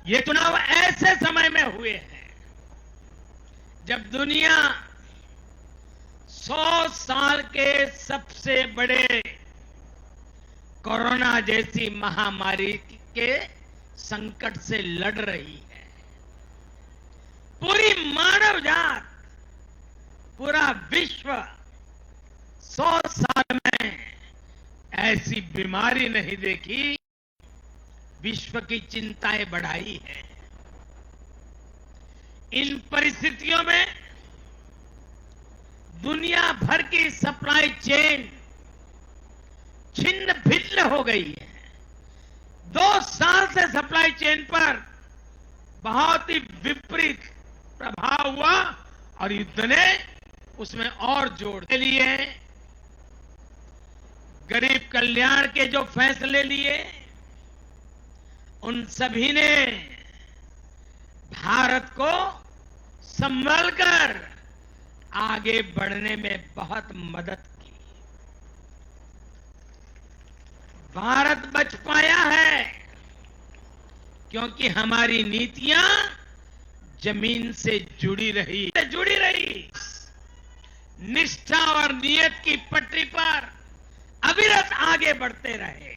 ये चुनाव ऐसे समय में हुए हैं जब दुनिया 100 साल के सबसे बड़े कोरोना जैसी महामारी के संकट से लड़ रही है। पूरी मानव जात, पूरा विश्व 100 साल में ऐसी बीमारी नहीं देखी, विश्व की चिंताएं बढ़ाई है। इन परिस्थितियों में दुनिया भर की सप्लाई चेन छिन्न भिन्न हो गई है। 2 साल से सप्लाई चेन पर बहुत ही विपरीत प्रभाव हुआ और युद्ध ने उसमें और जोड़ के लिए गरीब कल्याण के जो फैसले लिए, उन सभी ने भारत को संभल कर आगे बढ़ने में बहुत मदद की। भारत बच पाया है क्योंकि हमारी नीतियां जमीन से जुड़ी रही। निष्ठा और नियत की पटरी पर अविरत आगे बढ़ते रहे।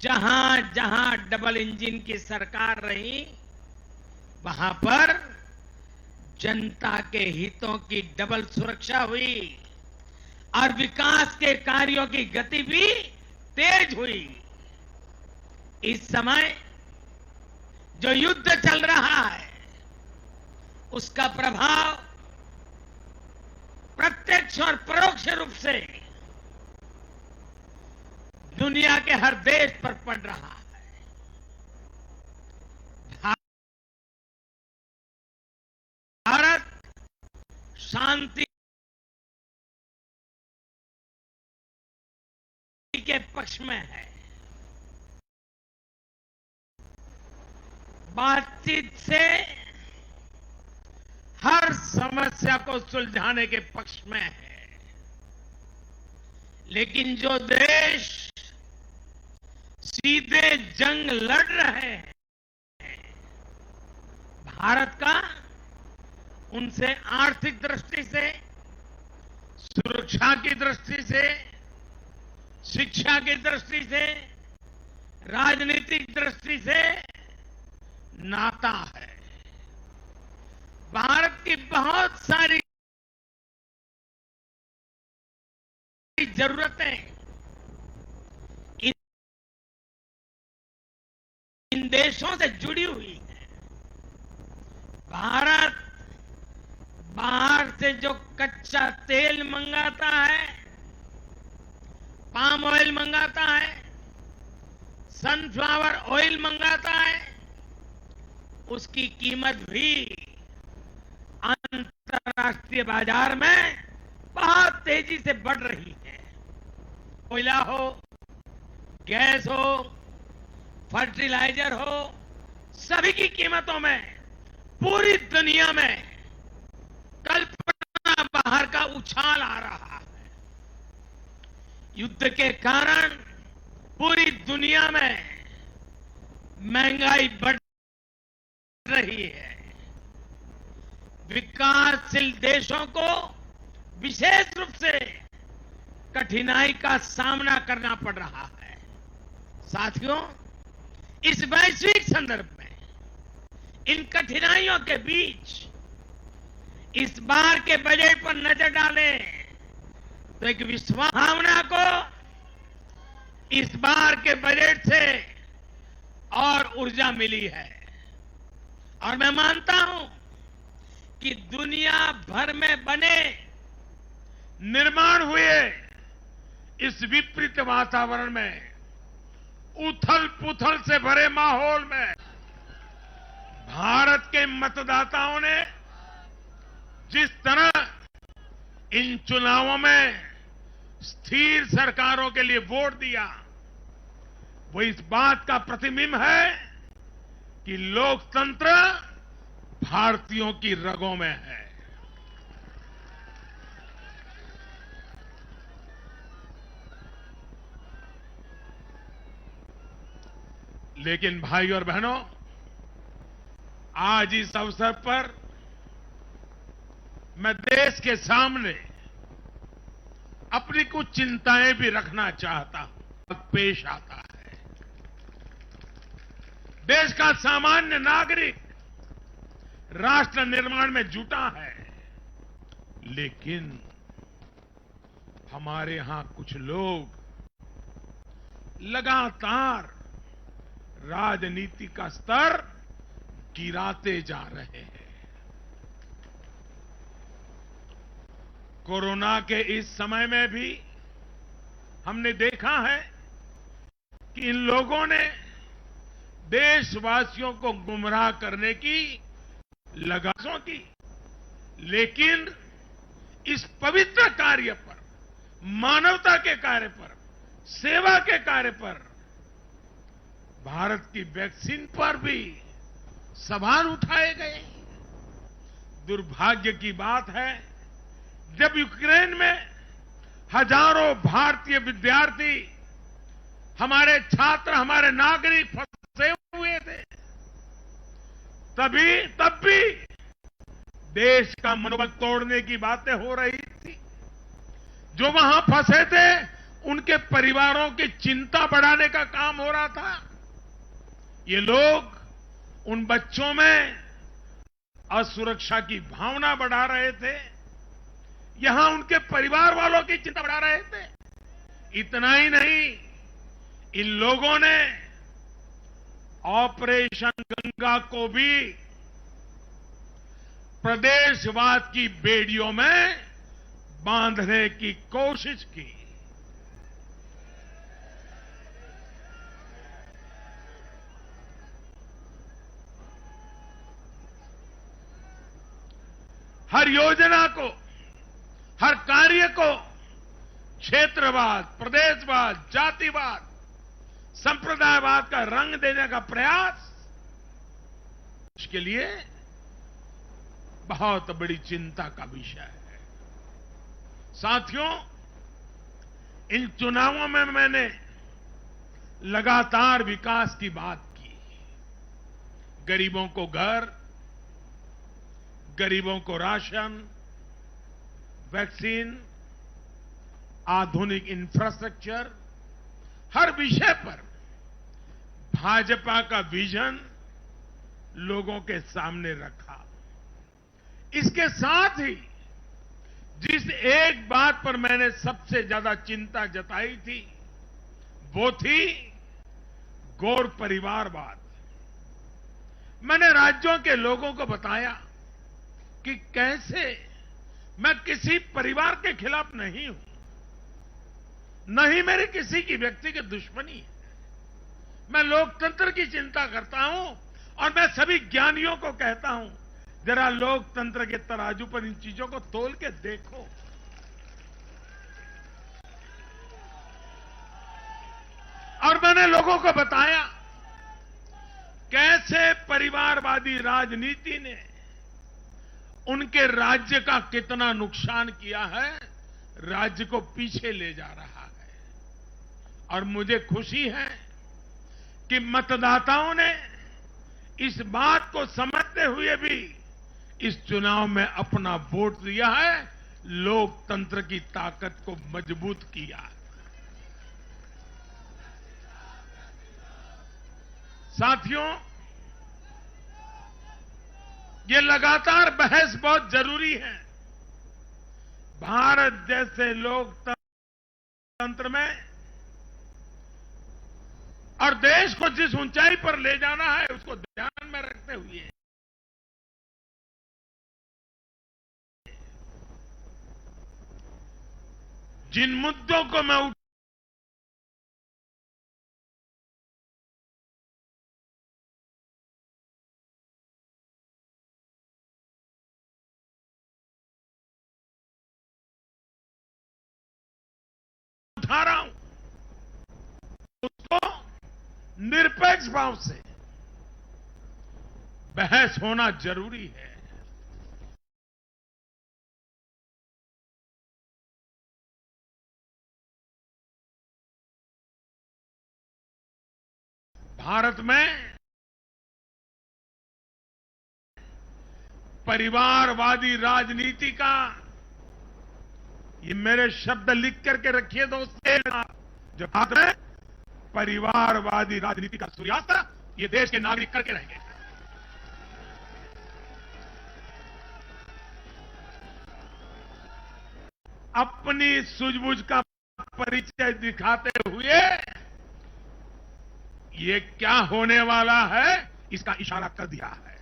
जहां जहां डबल इंजन की सरकार रही, वहां पर जनता के हितों की डबल सुरक्षा हुई और विकास के कार्यों की गति भी तेज हुई। इस समय जो युद्ध चल रहा है, उसका प्रभाव प्रत्यक्ष और परोक्ष रूप से दुनिया के हर देश पर पड़ रहा है। भारत शांति के पक्ष में है, बातचीत से हर समस्या को सुलझाने के पक्ष में है। लेकिन जो देश सीधे जंग लड़ रहे हैं, भारत का उनसे आर्थिक दृष्टि से, सुरक्षा की दृष्टि से, शिक्षा की दृष्टि से, राजनीतिक दृष्टि से नाता है। भारत की बहुत सारी जरूरतें इन देशों से जुड़ी हुई है। भारत बाहर से जो कच्चा तेल मंगाता है, पाम ऑयल मंगाता है, सनफ्लावर ऑयल मंगाता है, उसकी कीमत भी वित्तीय बाजार में बहुत तेजी से बढ़ रही है। कोयला हो, गैस हो, फर्टिलाइजर हो, सभी की कीमतों में पूरी दुनिया में कल्पना बाहर का उछाल आ रहा है। युद्ध के कारण पूरी दुनिया में महंगाई बढ़ रही है। विकासशील देशों को विशेष रूप से कठिनाई का सामना करना पड़ रहा है। साथियों, इस वैश्विक संदर्भ में इन कठिनाइयों के बीच इस बार के बजट पर नजर डालें तो एक विश्वास भावना को इस बार के बजट से और ऊर्जा मिली है। और मैं मानता हूं कि दुनिया भर में बने निर्माण हुए इस विपरीत वातावरण में, उथल पुथल से भरे माहौल में भारत के मतदाताओं ने जिस तरह इन चुनावों में स्थिर सरकारों के लिए वोट दिया, वो इस बात का प्रतिबिंब है कि लोकतंत्र भारतीयों की रगों में है। लेकिन भाई और बहनों, आज इस अवसर पर मैं देश के सामने अपनी कुछ चिंताएं भी रखना चाहता हूं। पेश आता है, देश का सामान्य नागरिक राष्ट्र निर्माण में जुटा है, लेकिन हमारे यहां कुछ लोग लगातार राजनीति का स्तर गिराते जा रहे हैं। कोरोना के इस समय में भी हमने देखा है कि इन लोगों ने देशवासियों को गुमराह करने की लगातार की, लेकिन इस पवित्र कार्य पर, मानवता के कार्य पर, सेवा के कार्य पर, भारत की वैक्सीन पर भी सवाल उठाए गए। दुर्भाग्य की बात है, जब यूक्रेन में हजारों भारतीय विद्यार्थी, हमारे छात्र, हमारे नागरिक फंसे हुए थे, तब भी देश का मनोबल तोड़ने की बातें हो रही थी। जो वहां फंसे थे, उनके परिवारों की चिंता बढ़ाने का काम हो रहा था। ये लोग उन बच्चों में असुरक्षा की भावना बढ़ा रहे थे, यहां उनके परिवार वालों की चिंता बढ़ा रहे थे। इतना ही नहीं, इन लोगों ने ऑपरेशन गंगा को भी प्रदेशवाद की बेड़ियों में बांधने की कोशिश की। हर योजना को, हर कार्य को क्षेत्रवाद, प्रदेशवाद, जातिवाद, संप्रदायवाद का रंग देने का प्रयास इसके लिए बहुत बड़ी चिंता का विषय है। साथियों, इन चुनावों में मैंने लगातार विकास की बात की। गरीबों को घर, गरीबों को राशन, वैक्सीन, आधुनिक इंफ्रास्ट्रक्चर, हर विषय पर भाजपा का विजन लोगों के सामने रखा। इसके साथ ही जिस एक बात पर मैंने सबसे ज्यादा चिंता जताई थी, वो थी गौर परिवारवाद। मैंने राज्यों के लोगों को बताया कि कैसे मैं किसी परिवार के खिलाफ नहीं हूं, न ही मेरी किसी की व्यक्तिगत दुश्मनी है। मैं लोकतंत्र की चिंता करता हूं और मैं सभी ज्ञानियों को कहता हूं जरा लोकतंत्र के तराजू पर इन चीजों को तोल के देखो। और मैंने लोगों को बताया कैसे परिवारवादी राजनीति ने उनके राज्य का कितना नुकसान किया है, राज्य को पीछे ले जा रहा है। और मुझे खुशी है कि मतदाताओं ने इस बात को समझते हुए भी इस चुनाव में अपना वोट दिया है, लोकतंत्र की ताकत को मजबूत किया। साथियों, ये लगातार बहस बहुत जरूरी है। भारत जैसे लोकतंत्र में और देश को जिस ऊंचाई पर ले जाना है उसको ध्यान में रखते हुए जिन मुद्दों को मैं उठा रहा हूं उसको निरपेक्ष भाव से बहस होना जरूरी है। भारत में परिवारवादी राजनीति का, ये मेरे शब्द लिख करके रखिए दोस्तों, जो भारत में परिवारवादी राजनीति का सूर्यास्त ये देश के नागरिक करके रहेंगे। अपनी सूझबूझ का परिचय दिखाते हुए ये क्या होने वाला है इसका इशारा कर दिया है।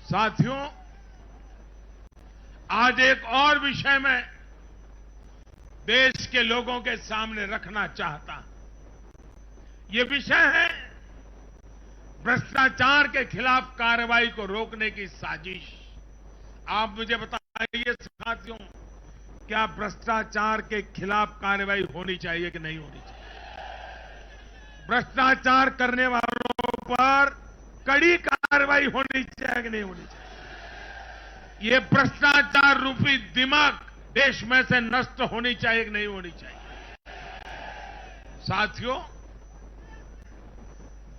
साथियों, आज एक और विषय में देश के लोगों के सामने रखना चाहता हूं। ये विषय है भ्रष्टाचार के खिलाफ कार्रवाई को रोकने की साजिश। आप मुझे बताइए साथियों, क्या भ्रष्टाचार के खिलाफ कार्रवाई होनी चाहिए कि नहीं होनी चाहिए? भ्रष्टाचार करने वालों पर कड़ी कार्रवाई होनी चाहिए कि नहीं होनी चाहिए? ये भ्रष्टाचार रूपी दिमाग देश में से नष्ट होनी चाहिए कि नहीं होनी चाहिए? साथियों,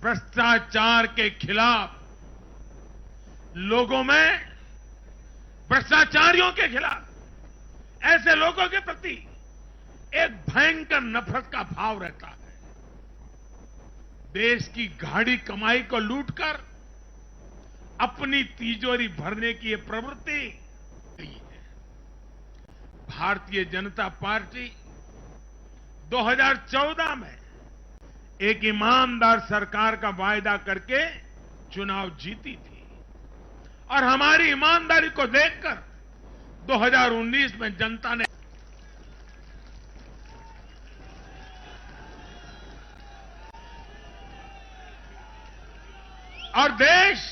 भ्रष्टाचार के खिलाफ लोगों में, भ्रष्टाचारियों के खिलाफ, ऐसे लोगों के प्रति एक भयंकर नफरत का भाव रहता है। देश की गाढ़ी कमाई को लूटकर अपनी तिजोरी भरने की ये प्रवृत्ति है। भारतीय जनता पार्टी 2014 में एक ईमानदार सरकार का वायदा करके चुनाव जीती थी और हमारी ईमानदारी को देखकर 2019 में जनता ने और देश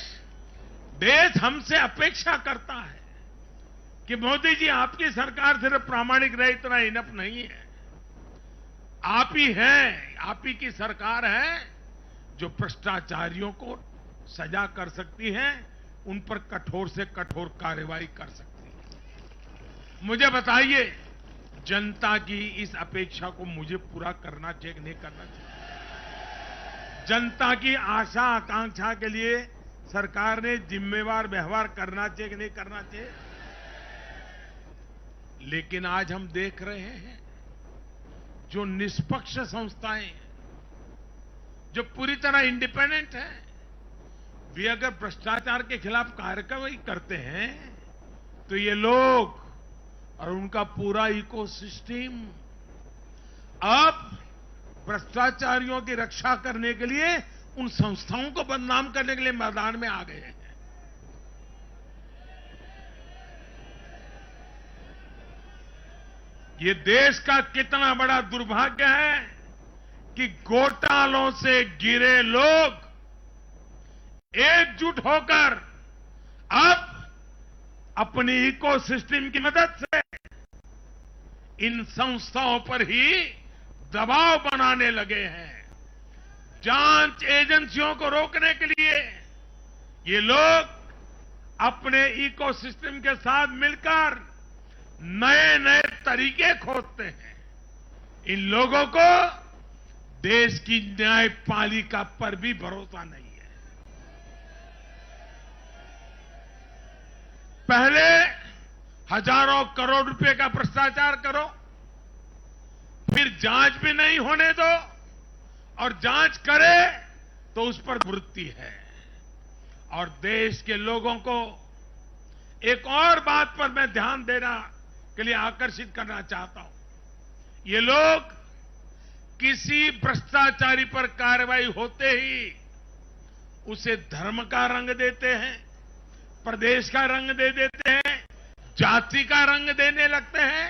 हमसे अपेक्षा करता है कि मोदी जी, आपकी सरकार सिर्फ प्रामाणिक रहे इतना इनफ नहीं है। आप ही हैं, आप ही की सरकार है जो भ्रष्टाचारियों को सजा कर सकती है, उन पर कठोर से कठोर कार्रवाई कर सकती है। मुझे बताइए, जनता की इस अपेक्षा को मुझे पूरा करना चाहिए कि नहीं करना चाहिए? जनता की आशा आकांक्षा के लिए सरकार ने जिम्मेवार व्यवहार करना चाहिए कि नहीं करना चाहिए? लेकिन आज हम देख रहे हैं जो निष्पक्ष संस्थाएं हैं, जो पूरी तरह इंडिपेंडेंट है, वे अगर भ्रष्टाचार के खिलाफ कार्रवाई करते हैं तो ये लोग और उनका पूरा इकोसिस्टम अब भ्रष्टाचारियों की रक्षा करने के लिए उन संस्थाओं को बदनाम करने के लिए मैदान में आ गए हैं। ये देश का कितना बड़ा दुर्भाग्य है कि घोटालों से घिरे लोग एकजुट होकर अब अपनी इकोसिस्टम की मदद से इन संस्थाओं पर ही दबाव बनाने लगे हैं। जांच एजेंसियों को रोकने के लिए ये लोग अपने इकोसिस्टम के साथ मिलकर नए नए तरीके खोजते हैं। इन लोगों को देश की न्यायपालिका पर भी भरोसा नहीं है। पहले हजारों करोड़ रुपए का भ्रष्टाचार करो, फिर जांच भी नहीं होने दो, और जांच करे तो उस पर वृत्ति है। और देश के लोगों को एक और बात पर मैं ध्यान देना के लिए आकर्षित करना चाहता हूं। ये लोग किसी भ्रष्टाचारी पर कार्रवाई होते ही उसे धर्म का रंग देते हैं, प्रदेश का रंग दे देते हैं, जाति का रंग देने लगते हैं।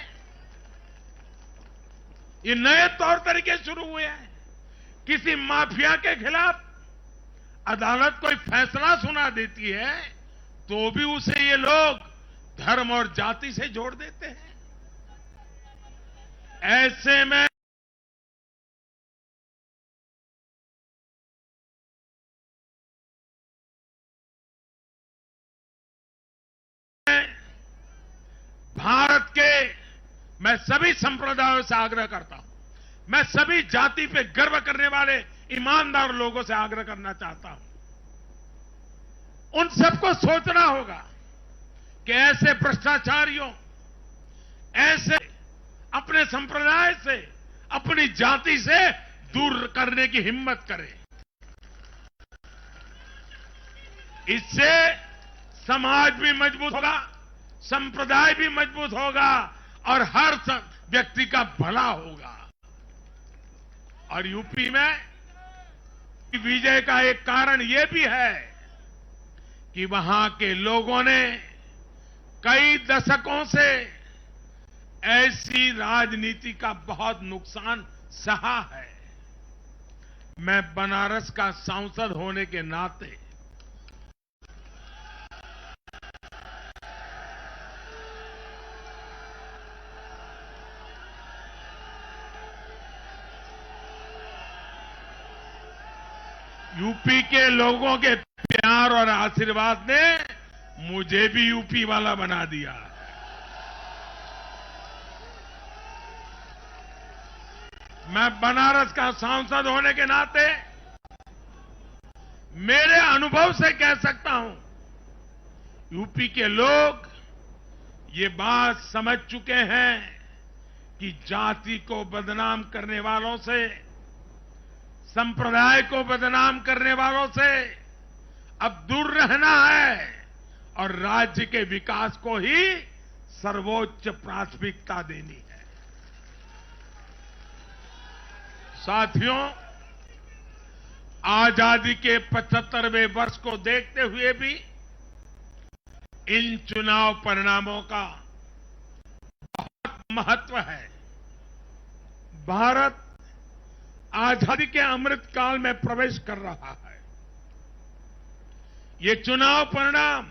ये नए तौर तरीके शुरू हुए हैं। किसी माफिया के खिलाफ अदालत कोई फैसला सुना देती है तो भी उसे ये लोग धर्म और जाति से जोड़ देते हैं। ऐसे में भारत के मैं सभी संप्रदायों से आग्रह करता हूं, मैं सभी जाति पे गर्व करने वाले ईमानदार लोगों से आग्रह करना चाहता हूं। उन सबको सोचना होगा कि ऐसे भ्रष्टाचारियों, ऐसे अपने संप्रदाय से, अपनी जाति से दूर करने की हिम्मत करें। इससे समाज भी मजबूत होगा, संप्रदाय भी मजबूत होगा और हर व्यक्ति का भला होगा। और यूपी में विजय का एक कारण यह भी है कि वहां के लोगों ने कई दशकों से ऐसी राजनीति का बहुत नुकसान सहा है। मैं बनारस का सांसद होने के नाते यूपी के लोगों के प्यार और आशीर्वाद ने मुझे भी यूपी वाला बना दिया। मैं बनारस का सांसद होने के नाते मेरे अनुभव से कह सकता हूं, यूपी के लोग ये बात समझ चुके हैं कि जाति को बदनाम करने वालों से, संप्रदाय को बदनाम करने वालों से अब दूर रहना है और राज्य के विकास को ही सर्वोच्च प्राथमिकता देनी है। साथियों, आजादी के 75वें वर्ष को देखते हुए भी इन चुनाव परिणामों का बहुत महत्व है। भारत आजादी के अमृत काल में प्रवेश कर रहा है। ये चुनाव परिणाम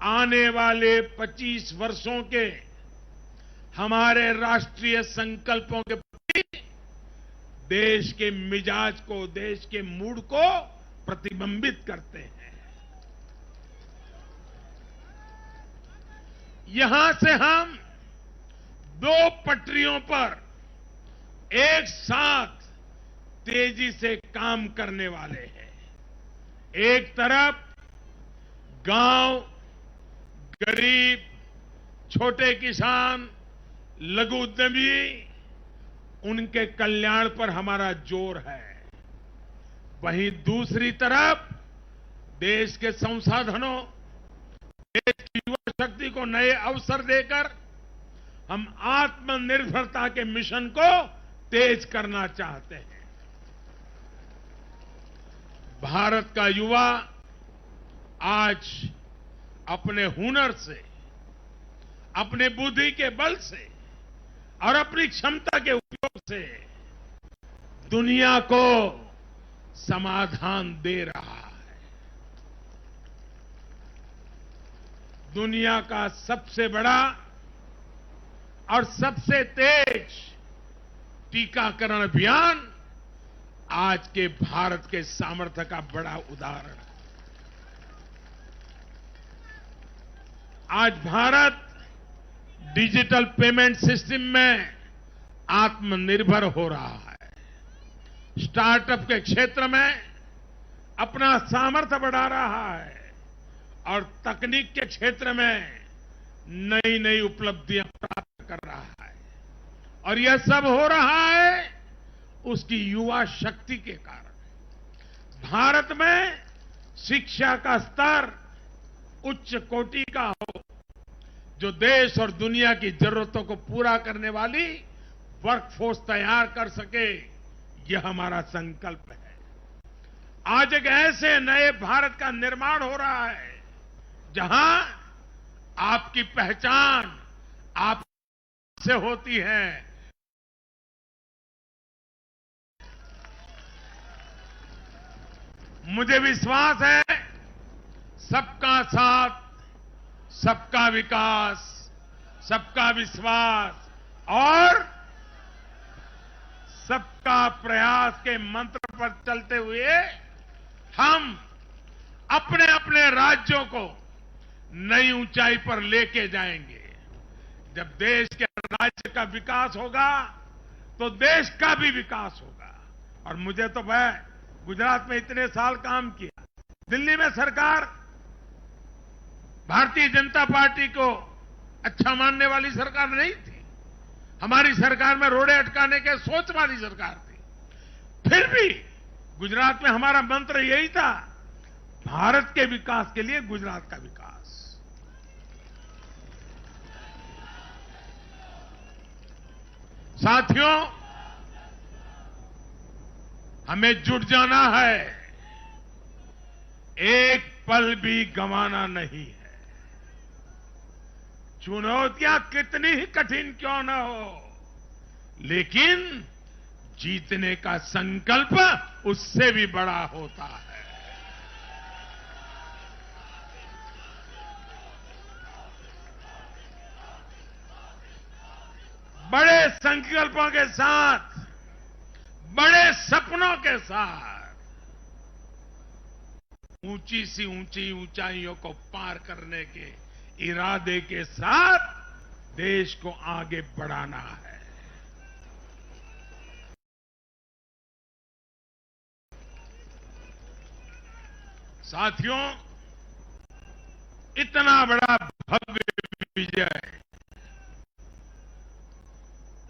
आने वाले 25 वर्षों के हमारे राष्ट्रीय संकल्पों के प्रति देश के मिजाज को, देश के मूड को प्रतिबिंबित करते हैं। यहां से हम दो पटरियों पर एक साथ तेजी से काम करने वाले हैं। एक तरफ गांव, गरीब, छोटे किसान, लघु उद्यमी, उनके कल्याण पर हमारा जोर है। वहीं दूसरी तरफ देश के संसाधनों, देश की युवा शक्ति को नए अवसर देकर हम आत्मनिर्भरता के मिशन को तेज करना चाहते हैं। भारत का युवा आज अपने हुनर से, अपने बुद्धि के बल से और अपनी क्षमता के उपयोग से दुनिया को समाधान दे रहा है। दुनिया का सबसे बड़ा और सबसे तेज टीकाकरण अभियान आज के भारत के सामर्थ्य का बड़ा उदाहरण है। आज भारत डिजिटल पेमेंट सिस्टम में आत्मनिर्भर हो रहा है। स्टार्टअप के क्षेत्र में अपना सामर्थ्य बढ़ा रहा है और तकनीक के क्षेत्र में नई नई उपलब्धियां प्राप्त कर रहा है। और यह सब हो रहा है उसकी युवा शक्ति के कारण। भारत में शिक्षा का स्तर उच्च कोटि का हो, जो देश और दुनिया की जरूरतों को पूरा करने वाली वर्कफोर्स तैयार कर सके, यह हमारा संकल्प है। आज एक ऐसे नए भारत का निर्माण हो रहा है जहां आपकी पहचान आपसे होती है। मुझे विश्वास है सबका साथ, सबका विकास, सबका विश्वास और सबका प्रयास के मंत्र पर चलते हुए हम अपने अपने राज्यों को नई ऊंचाई पर लेके जाएंगे। जब देश के राज्य का विकास होगा तो देश का भी विकास होगा। और मुझे तो मैं गुजरात में इतने साल काम किया, दिल्ली में सरकार भारतीय जनता पार्टी को अच्छा मानने वाली सरकार नहीं थी। हमारी सरकार में रोड़े अटकाने के सोच वाली सरकार थी। फिर भी गुजरात में हमारा मंत्र यही था, भारत के विकास के लिए गुजरात का विकास। साथियों, हमें जुट जाना है, एक पल भी गंवाना नहीं है। चुनौतियां कितनी ही कठिन क्यों न हो, लेकिन जीतने का संकल्प उससे भी बड़ा होता है। बड़े संकल्पों के साथ, बड़े सपनों के साथ ऊंची सी ऊंची ऊंचाइयों को पार करने के इरादे के साथ देश को आगे बढ़ाना है। साथियों, इतना बड़ा भव्य विजय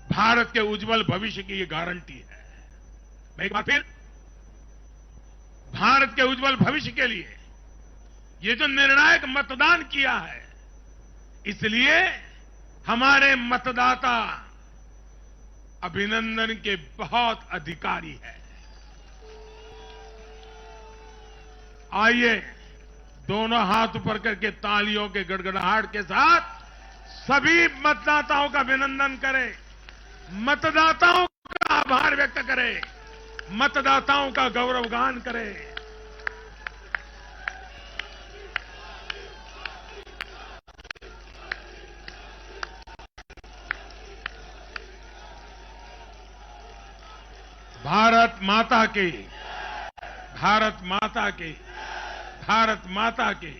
भारत के उज्जवल भविष्य की ये गारंटी है। मैं एक बार फिर भारत के उज्जवल भविष्य के लिए ये जो निर्णायक मतदान किया है, इसलिए हमारे मतदाता अभिनंदन के बहुत अधिकारी हैं। आइए दोनों हाथ ऊपर करके तालियों के गड़गड़ाहट के साथ सभी मतदाताओं का अभिनंदन करें, मतदाताओं का आभार व्यक्त करें, मतदाताओं का गौरवगान करें। भारत माता की, भारत माता की, भारत माता की।